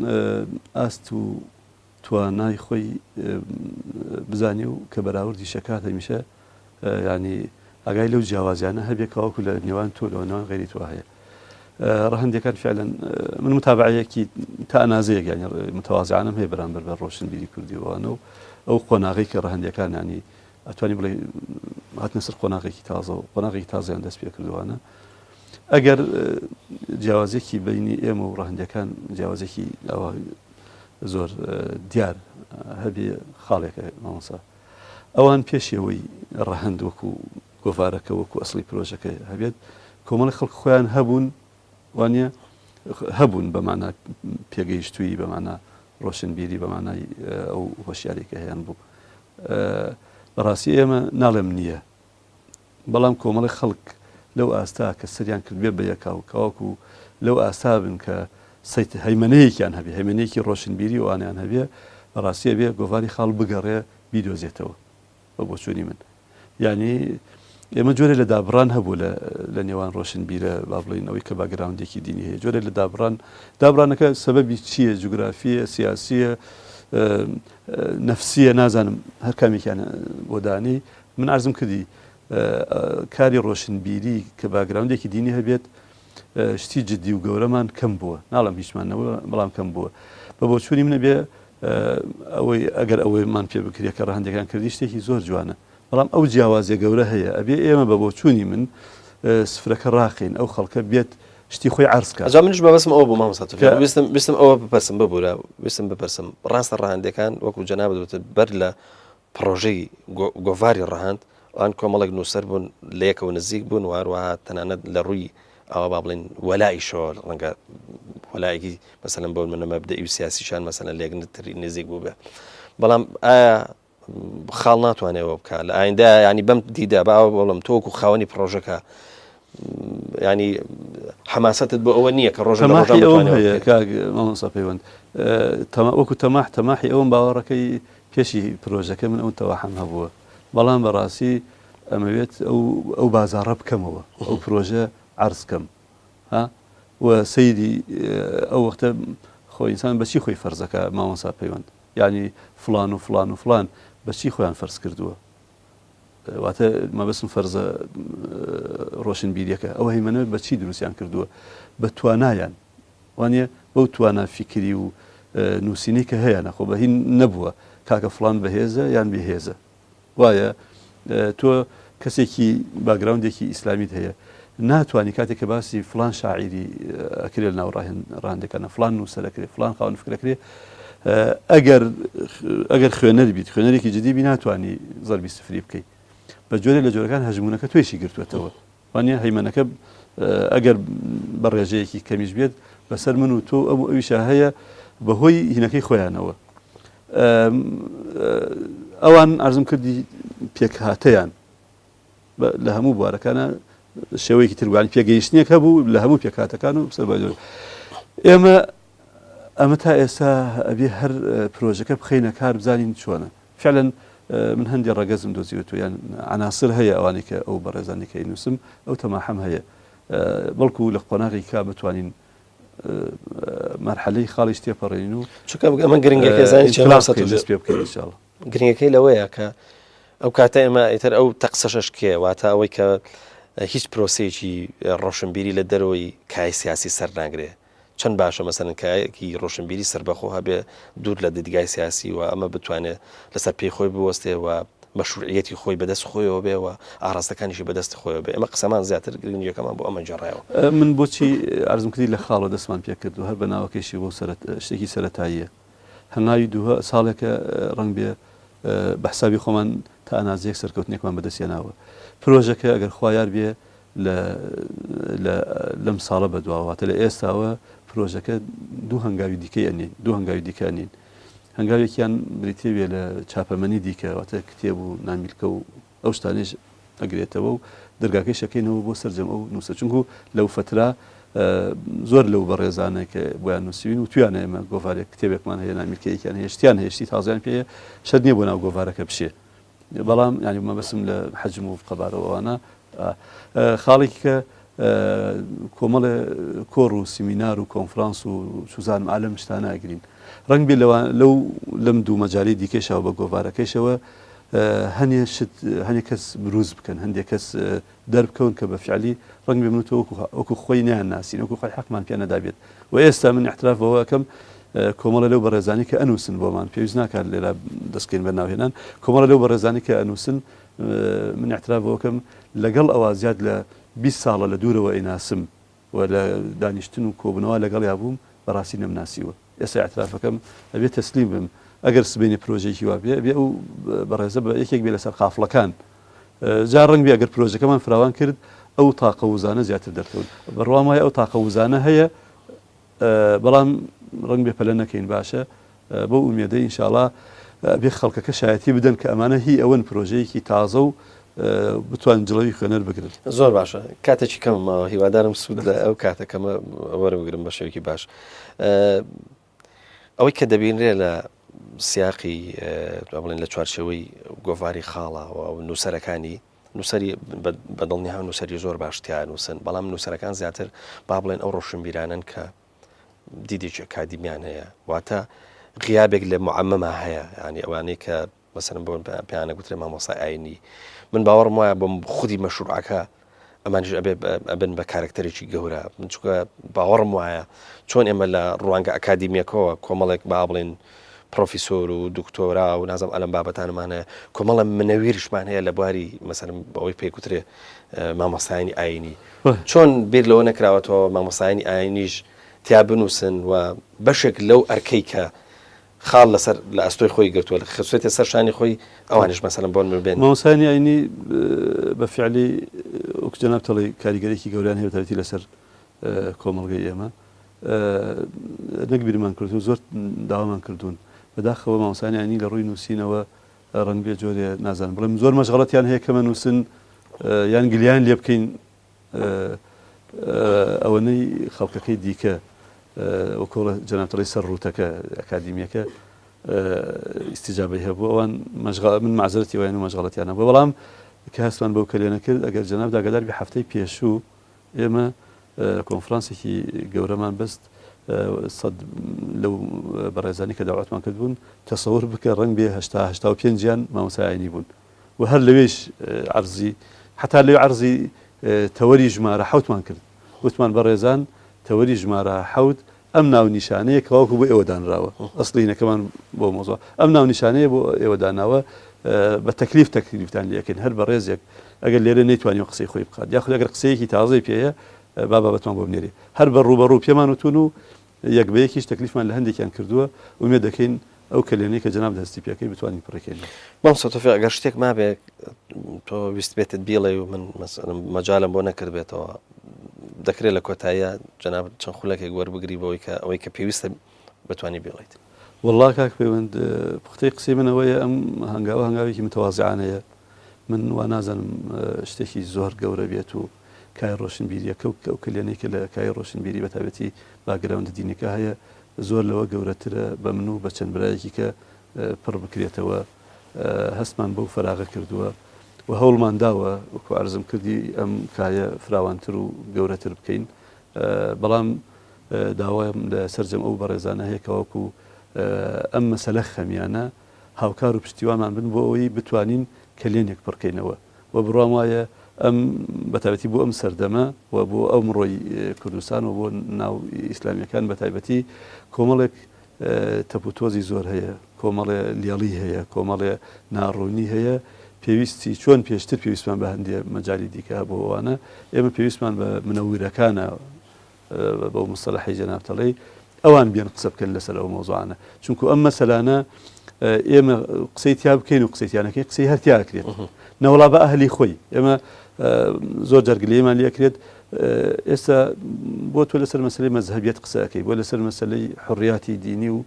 ئاست و توانای خۆی بزانێ و کە بەراوردی شەکات هەمیشە ینی ئەگای لەو جیاوازیانە هەبێ کاوەکو لە نێوان تۆ لەوەنەوە غێری تو هەیە ڕەهەندەکان فعلەن من متابعەیەکی تا ئەنازەیەک ینی متەوازیانم هەیە بەرامبەر بە ڕۆشنبیری کوردیەوەوانە و ئەو قۆناغی کە ڕەهەندەکان ینی ئەتوانی بڵێ هاتنە سەر قۆناغێکی تازە و قۆناغێکی تازەیان دەست پێ کردوانە ئەگەر جیاوازێکی بینی ئێمە و ڕەهەندەکان جیاوازێکی ئەوە زۆر دیار هەبێ خاڵێکە مامۆستا ئەوان پێشەوەی ڕەهەند وەکو گۆڤارەکە وەکو ئەسڵی پرۆژەکە هەبێت کۆمەڵی خەڵک خۆیان هەبوون وانە هەبوون بەمانە پێگەیشتووی بەمانە ڕۆشنبیری بەمانای ئەو هۆشیارێکە هەیەیان بوو بەڕاستی ئێمە ناڵێم نییە بەڵام کۆمەڵی خەڵک لەو ئاستا کە سەریان کرد بێ بە یەکاو کەواکو لەو ئاستا بن کە هەیمەنەیەکیان هەبێ هەیمەنەیەکی ڕۆشنبیری وانیان هەبێ بەڕاستیە بێ گۆڤاری خاڵ بگەڕێ بیدۆزێتەوە بە بۆچوونی من یعنی ئێمە جۆرە لە دابڕان هەبوو لە نێوان ڕۆشنبیرە با بڵین ئەوەی کە باگراوندێکی دینی هەیە جۆرە لە دابڕانەکە سەبەبی چییە جوگرافیە سیاسیە نەفسیە نازانم هەر کامێکیان بۆ دانی من عەرزم کردی کاری ڕۆشنبیری کە باگراوندێکی دینی هەبێت شتی جددی و گەورەمان کەم بووە ناڵم هیچمانەوە بەڵام کەم بووە بە بۆچوونی منە بێ ئەوەی ئەگەر ئەوەیمان پێ بکرێت کە ڕەهەندەکان کردی شتێکی زۆر جوانە بەڵام ئەو جیاوازیە گەورە هەیە ئەبێ ئێمە بە بۆچوونی من سفرەکە ڕاقین ئەو خەڵکە بێت شتی خۆی عەرزکە ئەجا منش بەبەسم ئەوە بوو مامۆستا ویستم ئەوە بپرسم ببوورە ویستم بپرسم ڕاستە ڕەهەندەکان وەکو جەنابەت وتت بەر لە پرۆژەی گۆڤاری ڕەهەند ئەوان کۆمەڵێک نووسەر بوون لە یەکەوە نزیک بوون و هەروەها تەنانەت لە ڕووی ئەوە با بڵێن وەلای شۆ ڕەنگە وەلایەکی مەسەلەن بۆ منە مەبدەئی و سیاسیشان مەسەلەن لێگنتری نزیک بوو بێ بەڵام ئایا خاڵ ناتوانێەوە بکات لە ئایندا ینی بەم دیدا باوە بڵم تۆکو خاوەنی پرۆژەکە ینی حماستت بۆ ئەوە نییە کە ڕۆژە مامۆستا پەیوەند وەکو تەماحی ئەوم باوەڕەکەی پێشی پرۆژەکە من ئەو تەواحەم هەبووە بەڵام بەڕاستی ئەمەوێت ئەو بازاڕە بکەمەوە ئەو پرۆژە عرض بکەم و سەیری ئەو وەختە خۆی ئینسان بەچی خۆی فەرزەکە مامۆستا پەیوەند ینی فلان و فلان و فلان بەچی خۆیان فەرز کردووە واتە مەبەستم فەرزە ڕۆشنبیریەکە ئەوە هەیمەنەوە بەچی دروستیان کردووە بە توانایان وانە بەو توانە فیکری و نووسینی کە هەیە نەخۆ بە هین نەبووە کاکە فلان بەهێزە یان بێهێزە وایە تۆ کەسێکی باگراوندێکی ئیسلامیت هەیە ناتوانانی کاتێک کە باسی فلان شاعیری ئەکرێت ناو ڕاهێنەکەنە فلان نووسەرەکرێ فلان خاوەن فکرەکرێ ئەگەر خوێنەر بیت خوێنەرێکی جدیبی ناتوانانی زەربی سفری بکەیت بە جۆرە لە جۆرەکان هەژمونونەکە توێشی گرتوێتەوە وانە هەیمەنەکە ئەگەر بە ڕێژەیەکی کەمیش بێت بەسەر من و تۆ ئەویشە هەیە بەهۆی هینەکەی خۆیانەوە ئەوان ئارزم کردی پێکهاتەیان لە هەموو بوارەکانە شێوەیەکی ترگوانی پێگەیشتنیەک هەبوو لە هەموو پێکهاتەکان و سەر ئەمە تا ئێستا ئەبێ هەر پرۆژەکە بخەینە کار بزانین چۆنە فعلا من هەندی ڕەگەزم دۆزیوەوە یان عناسر هەیە ئەوانەی کە ئەو بەڕێزانێکی نووسم ئەو تەماحەم هەیە بەڵکو لە قۆناغی کا بتوانین مەرحەلەی خاڵی تێپەڕێنین و چونکە ئەمە گرنگەکەی پێ بکەین ئینشاءڵڵا گرنگەکەی لەوەیە کە ئەو کاتە ئێمە ئیتر ئەو تەقسەشەش کێ واتە ئەوەی کە هیچ پرۆسەیەکی ڕۆشنبیری لە دەرەوەی کای سیاسی سەرناگرێ چەند باشە مەسەن کایەکی ڕۆشنبیری سربەخۆ هەبێ دوور لە دیدگای سیاسی و ئەمە بتوانێت لەسەر پێی خۆی بوەستێ و مەشروعیەتی خۆی بەدەست خۆیەوە بێ و ئاراستەکانیشی بەدەست خۆیەوە بێ ئەمە قسەمان زیاتر گرنگەکەمان بۆ ئەمە جێڕایەوە من بۆچی ئارزم کردی لە خاڵە دەستمان پێ کرد و هەر بە ناوەکەیشی بۆ شتێکی سەرەتاییە هەنگاوی دووە ساڵێکە ڕەنگ بێ بە حسابی خۆمان تا ئەنازەیەک سەرکەوتنێکمان بەدەستێناوە پرۆژەکە ئەگەر خوایار بێ لەم ساڵە بەدواواتە لە ئێستاوە پرۆژەکە دوو هەنگاوی دیکەی ئەنین دوو هەنگاوی دیکەنین هەنگاوێکیان بریتێ بێ لە چاپەمەنی دیکەواتە کتێب و نامیلکە و ئەو شتانێش ئەگرێتەوە و دەرگاکەی شەکەینەوە بۆ سەررجەم ئەو نووسە چونکو لەو فترا زۆر لەو بەڕێزانە کە بۆیان نووسین و تویانە ئێمە گۆڤارێک کتێبێکمان هەیە نامیلکەیەکیان هێشتیان هێشتی تازیان پێەیە شەر نییە بۆ ناو گۆڤارەکە بشێ بەڵام ینی مەبەسم لە حەجم و قەبارەوەوانە خاڵێکی کە کۆمەڵە کۆڕ و سیمینار و کۆنفرانس و سوزانم ئالەم شتانە ئەگرین ڕەنگ بێ لەم دوو مەجای دیکەشەوە بە گۆڤارەکەیشەوە هەنێ کەس بروز بکەن هەندێک کەس دەربکەون کە بە فعلی ڕەنگ بێ منوتە وەکو خۆی نیان ناسین وەکو خۆی حەقمان پێ نەدابێت و ئێستا من احترافەوە ئەەکەم کۆمەڵە لەو بەڕێزانی کە ئەنووسن بۆمان پێویست ناکات لێرە دەستکەین بەناوهێنان کۆمەڵە لەو بەڕێزانی کە ئەنووسن من احترافەوەکەم لەگەڵ ئەوە زیاد لە 20 ساڵە لە دوورەوە ئەیناسم و لە دانیشتن و کۆبنەوە لەگەڵ یابووم بەڕاستی نەمناسیوە ئێستا احترافەکەم ئەبێت تەسلیم بم ئەگەر سبینی پرۆژێکی وا بێ ئەو بەڕێزە بە یەکێک بێ لەسەر قافڵەکان جا ڕەنگ بێ ئەگەر پرۆژەکەمان فراوان کرد ئەو تاقە وزانە زیاتر دەرکەون بەڕوام وایە ئەو تاقە وزانە هەیە بەڵام ڕەنگ بێ پەلە نەکەین باشە بۆ ئومێدەی ئینشاءڵڵا بێ خەڵکەکە شایەتی بدەن کە ئەمانە هی ئەوەن پرۆژەیەکی تازە و بتوان جڵەوی خوێنەر بگرن زۆر باشە کاتێکی کەمەوە هیوادارم سوود لە ئەو کاتەکەمە وەرەبگرم بە شێوەیەکی باش ئەوەی کە دەبینرێ لە سیاقی بڵێن لە چوارچێوەی گۆڤاری خاڵە و نووسەرەکانی نووسری بەدڵنیا ها نووسری زۆر باشتیان نووسن بەڵام نووسەرەکان زیاتر با بڵێن ئەو ڕۆشنبیرانن کە دیدێکی ئەکادیمیان هەیە واتە غیابێک لە معەممەما هەیە ینی ئەوانەی کە مەسەرم بۆ پیانە گوترێ مامۆسای ئاینی من باوەڕم وایە بۆم خودی مەشروعەکە ئەمانش ئەبن بە کارکتەرێکی گەورە من چونکە باوەڕم وایە چۆن ئێمە لە ڕوانگە ئەکادیمیەکەوە کۆمەڵێک با بڵێن پرۆفیسۆر و دکتۆرا و نازم ئەلم بابەتانمانە کۆمەڵە منەویرشمان هەیە لە بواری مەسەرم بەوەی پێکوترێ مامۆسایانی ئاینی چۆن بیر لەوە نەکراوەتەوە مامۆسایانی ئاینیش تیا بنووسن و بەشێک لەو ئەرکەی کە خاڵ لە ئەستۆی خۆی گرتووە لە خسوێتە سەر شانی خۆی ئەوانش مەسەلەن بۆن ببێن مامۆسانی ئاینی بەفعلی وەک جەناب تەڵێ کاریگەرێکی گەوریان هەیە تایبەتی لەسەر کۆمەڵگەی ئێمە نەک بیرمان کردو زۆر داوامان کردوون بەداخەوە مامۆسانی ئاینی لە ڕووی نووسینەوە ڕەنگ بێ جۆرێ نازانم بڵێم زۆر مەشغەڵەتیان هەیە کەمە نووسن یان گلیان لێ بکەین ئەوەنەی خەڵکەکەی دیکە وەکۆڵە جەناب تەڵێ سەر ڕووتەکە ئەکادیمیەکە استیجابەی هەبوو ئەوان من معزەرەتی وایە و مەشغەڵەتیانە بۆ بەڵام کە هەستمان بەو کەلێنە کرد ئەگەر جەناب داگەدار بێ هەفتەی پێشوو ئێمە کۆنفرانسێکی گەورەمان بەست لەو بەڕێزانی کە داواتمان کردبوون تەسەوور بکە ڕەنگ بێ 85 یان مامۆسای ئاینی بوون و هەر لەوێش عەرزی حتا لەوێ عەرزی تەوەری ژمارە 7مان کرد وتمان بەڕێزان تەوەری ژمارە 7 ئەم ناو نیشانەیە کەواکو بۆ ئێوە دانراوە ئەسڵینەکەمان بۆ مۆزوع ئەم ناو نیشانەیە بۆ ئێوە داناوە بە تەکلیفتان لەکەین هەر بە ڕێزێک ئەگەر لێرە نەیتوانانی قسەی خۆی بکات یاخود ئەگەر قسەیەکی تازەی پێەیە بابەتمان بۆ بنێری هەر بە ڕوبەڕوو پێمان وتون و یەک بەیەکیش تەکلیفمان لە هەندێکیان کردووە ومێ دەکەین ئەو کلێنەی کە جەناب دەستی پێەکەی بتوانین پڕێکەین مامۆستا تۆفیق ئەگەر شتێک مابێ تۆ ویست بێتت بیڵێ و من مەجالم بۆ نەکرد بێتەوە دەکرێت لە کۆتاییە جەناب چەند خولەکێک وەربگری بەوەی کە ئەوەی کە پێویستە بتوانانی بڵیت والله کاک پەیوەند پختەی قسەی منەوەیە ئەم هەنگاوێکی متەوازیعانەیە من وا نازانم شتێکی زۆر گەورە بێت و کای ڕۆشنبیریەکە ئەو کلێنەی کە لە کای ڕۆشنبیری بەتابەتی باگراوندە دینیەکە هەیە زۆر لەوە گەورەترە بە من و بە چەند برایەکی کە پڕ بکرێتەوە هەستمان بەو فەراغە کردووە و هەوڵمان داوە وەکو عەرزم کردی ئەم کایە فراوانتر و گەورەتر بکەین بەڵام داوایم لە سەرجەم ئەو بەڕێزانە هەیە کەواکو ئەم مەسەلە خەمیانە هاوکار و پشتیوانمان بن بۆ ئەوەی بتوانین کلێنێک پڕکەینەوە و بڕوام وایە ئەم بەتابەتی بۆ ئەم سەردەمە و بۆ ئەو مڕۆی کوردستان و بۆ ناو ئیسلامیەکان بەتایبەتی کۆمەڵێک تەپوتۆزی زۆر هەیە کۆمەڵێ لیاڵی هەیە کۆمەڵێ ناڕوونی هەیە پێویستی چۆن پێشتر پێویستمان بە هەندێک مەجای دیکە بۆ ئەوانە ئێمە پێویستمان بە منەویرەکانە بەو مستەلەحی جەناب تەڵێ ئەوان بێن قسە بکەن لەسەر ئەو مۆزوعانە چونکو ئەم مەسەلانە ئێمە قسەی تیا بکەین و قسەیتیانەکەی قسەی هەرتیاکرێت نەوەڵا بە ئەهلی خۆی ئێمە زۆر جەرگلەیەمان لێکرێت ئێستا بۆ تۆ لەسەر مەسلەی مەزهەبیەت قسەکەی بۆ لەسەر مەسلەی حڕیاتی دینی و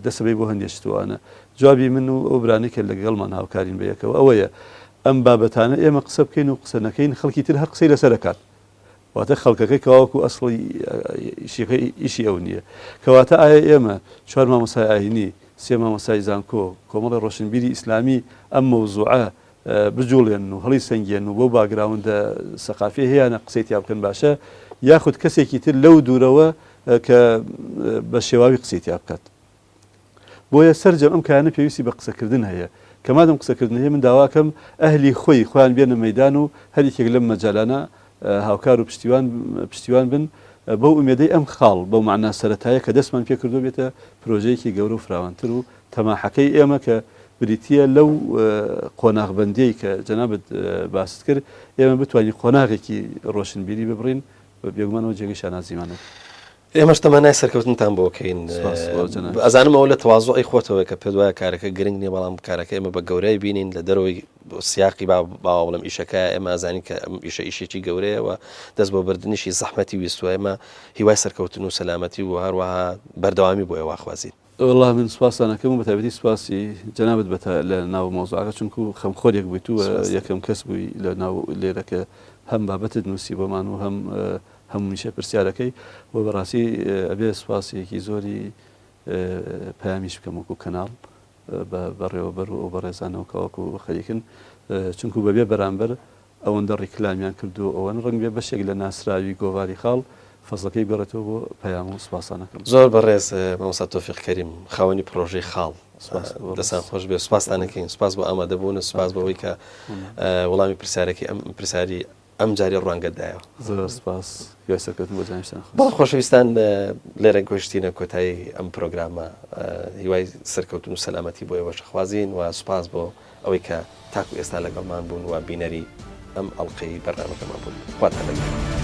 دەسەبەی بۆ هەندێشتوانە جوابی من و ئەو برانی کە لەگەڵمان هاوکارین بەیەکەوە ئەوەیە ئەم بابەتانە ئێمە قسە بکەین و قسە نەکەین خەڵکی تر هەر قسەی لەسەرەکات واتە خەڵکەکەی کەواوەکو ئەسڵی ئیشی ئەو نییە کەواتە ئایا ئێمە 4 مامۆسای ئاینی 3 مامۆسای زانکۆ کۆمەڵی ڕۆشنبیری ئیسلامی ئەم مەوزوعە بجوڵێن و هەڵی سەنگێن و بۆ باگراوندە سەقافی هەیەە قسەی تیا بکەن باشە یاخود کەسێکی تر لەو دوورەوە کە بە شێواوی قسەی تیا بکات بۆیە سەرجەم ئەم کارانە پێویستی بە قسەکردن هەیە کە مادەم قسەکردن هەیە من داواکەم ئەهلی خۆیان بێنە مەیدان و هەریکێک لەم مەجالانە هاوکار و پشتیوان بن بەو ئومێدەی ئەم خاڵ بەو معنا سەرەتایە کە دەستمان پێ کردو بێتە پرۆژەیەکی گەورە و فراوانتر و تەماحەکەی ئێمە کە بریتە لەو قۆناغبەندیەی کە جەنابەت باست کرد ئێمە بتوانین قۆناغێکی ڕۆشنبیری ببڕین بە بێگومانەوە جێگەی شانازیمانە ئێمەش تەمانای سەرکەوتنتان بۆکەین ئەزانم ئەو لە تەواضعی خۆتەوە کە پێ وایە کارەکە گرنگ نیە بەڵام کارەکە ئێمە بە گەورەی بینین لە دەرەوەی سیاقی باوەڵم ئیشەکە ئێمە ئەزانین کە ئەم ئیشێکی گەورەیەوە دەست بۆ بردننیشی زەحمەتی ویستوە ئێمە هیوای سەرکەوتن و سەلامەتی و هەروەها بەردەوامی بۆ ئێوە خوازیین والله من سوپاسانەکەم و بەتایبەتی سوپاسی جەنابەت بەتە لە ناو مۆزوعەکە چونکو خەمخۆرێک بوویت و یەکەم کەس بووی لە ناو لێرەکە هەم بابەتت نووسی بۆمان و هەمومیشە پرسیارەکەی و بەڕاستی ئەبێ سوپاسێکی زۆری پەیامیش بکەم وەکو کەناڵ بەڕێوەبەر و بەڕێزانەوە کەواکو خەریکن چونکو بەبێ بەرامبەر ئەوەندە ڕیکلامیان کردو ئەوەن ڕەنگ بێ بەشێک لە ناسراوی گۆڤاری خاڵ فەزەکەی گەڕێتەوە بۆ پەیام و سوپاسانەکەم زۆر بەڕێز مامۆستا تۆفیق کەریم خاوەنی پرۆژەی خاڵ دەستان خۆش بێ سوپاسدانەکەین سوپاس بۆ ئامادەبوون سوپاس بەوەی کە وەڵامی پرسیارێکی ئەم پرسیاری ئەم جاری ڕوانگەدایەوە زۆر سپاس سەرکەوتن بۆ جانیشتان بەڵام خۆشەویستان لێرە گۆشتینە کۆتایی ئەم پرۆگرامە هیوای سەرکەوتن و سەلامەتی بۆ ئێوەش خوازیین و سوپاس بۆ ئەوەی کە تاکو ئێستا لەگەڵمان بوون و بینەری ئەم ئەڵقەی بەرنامەکەمان بوون خواتان لەگەڵ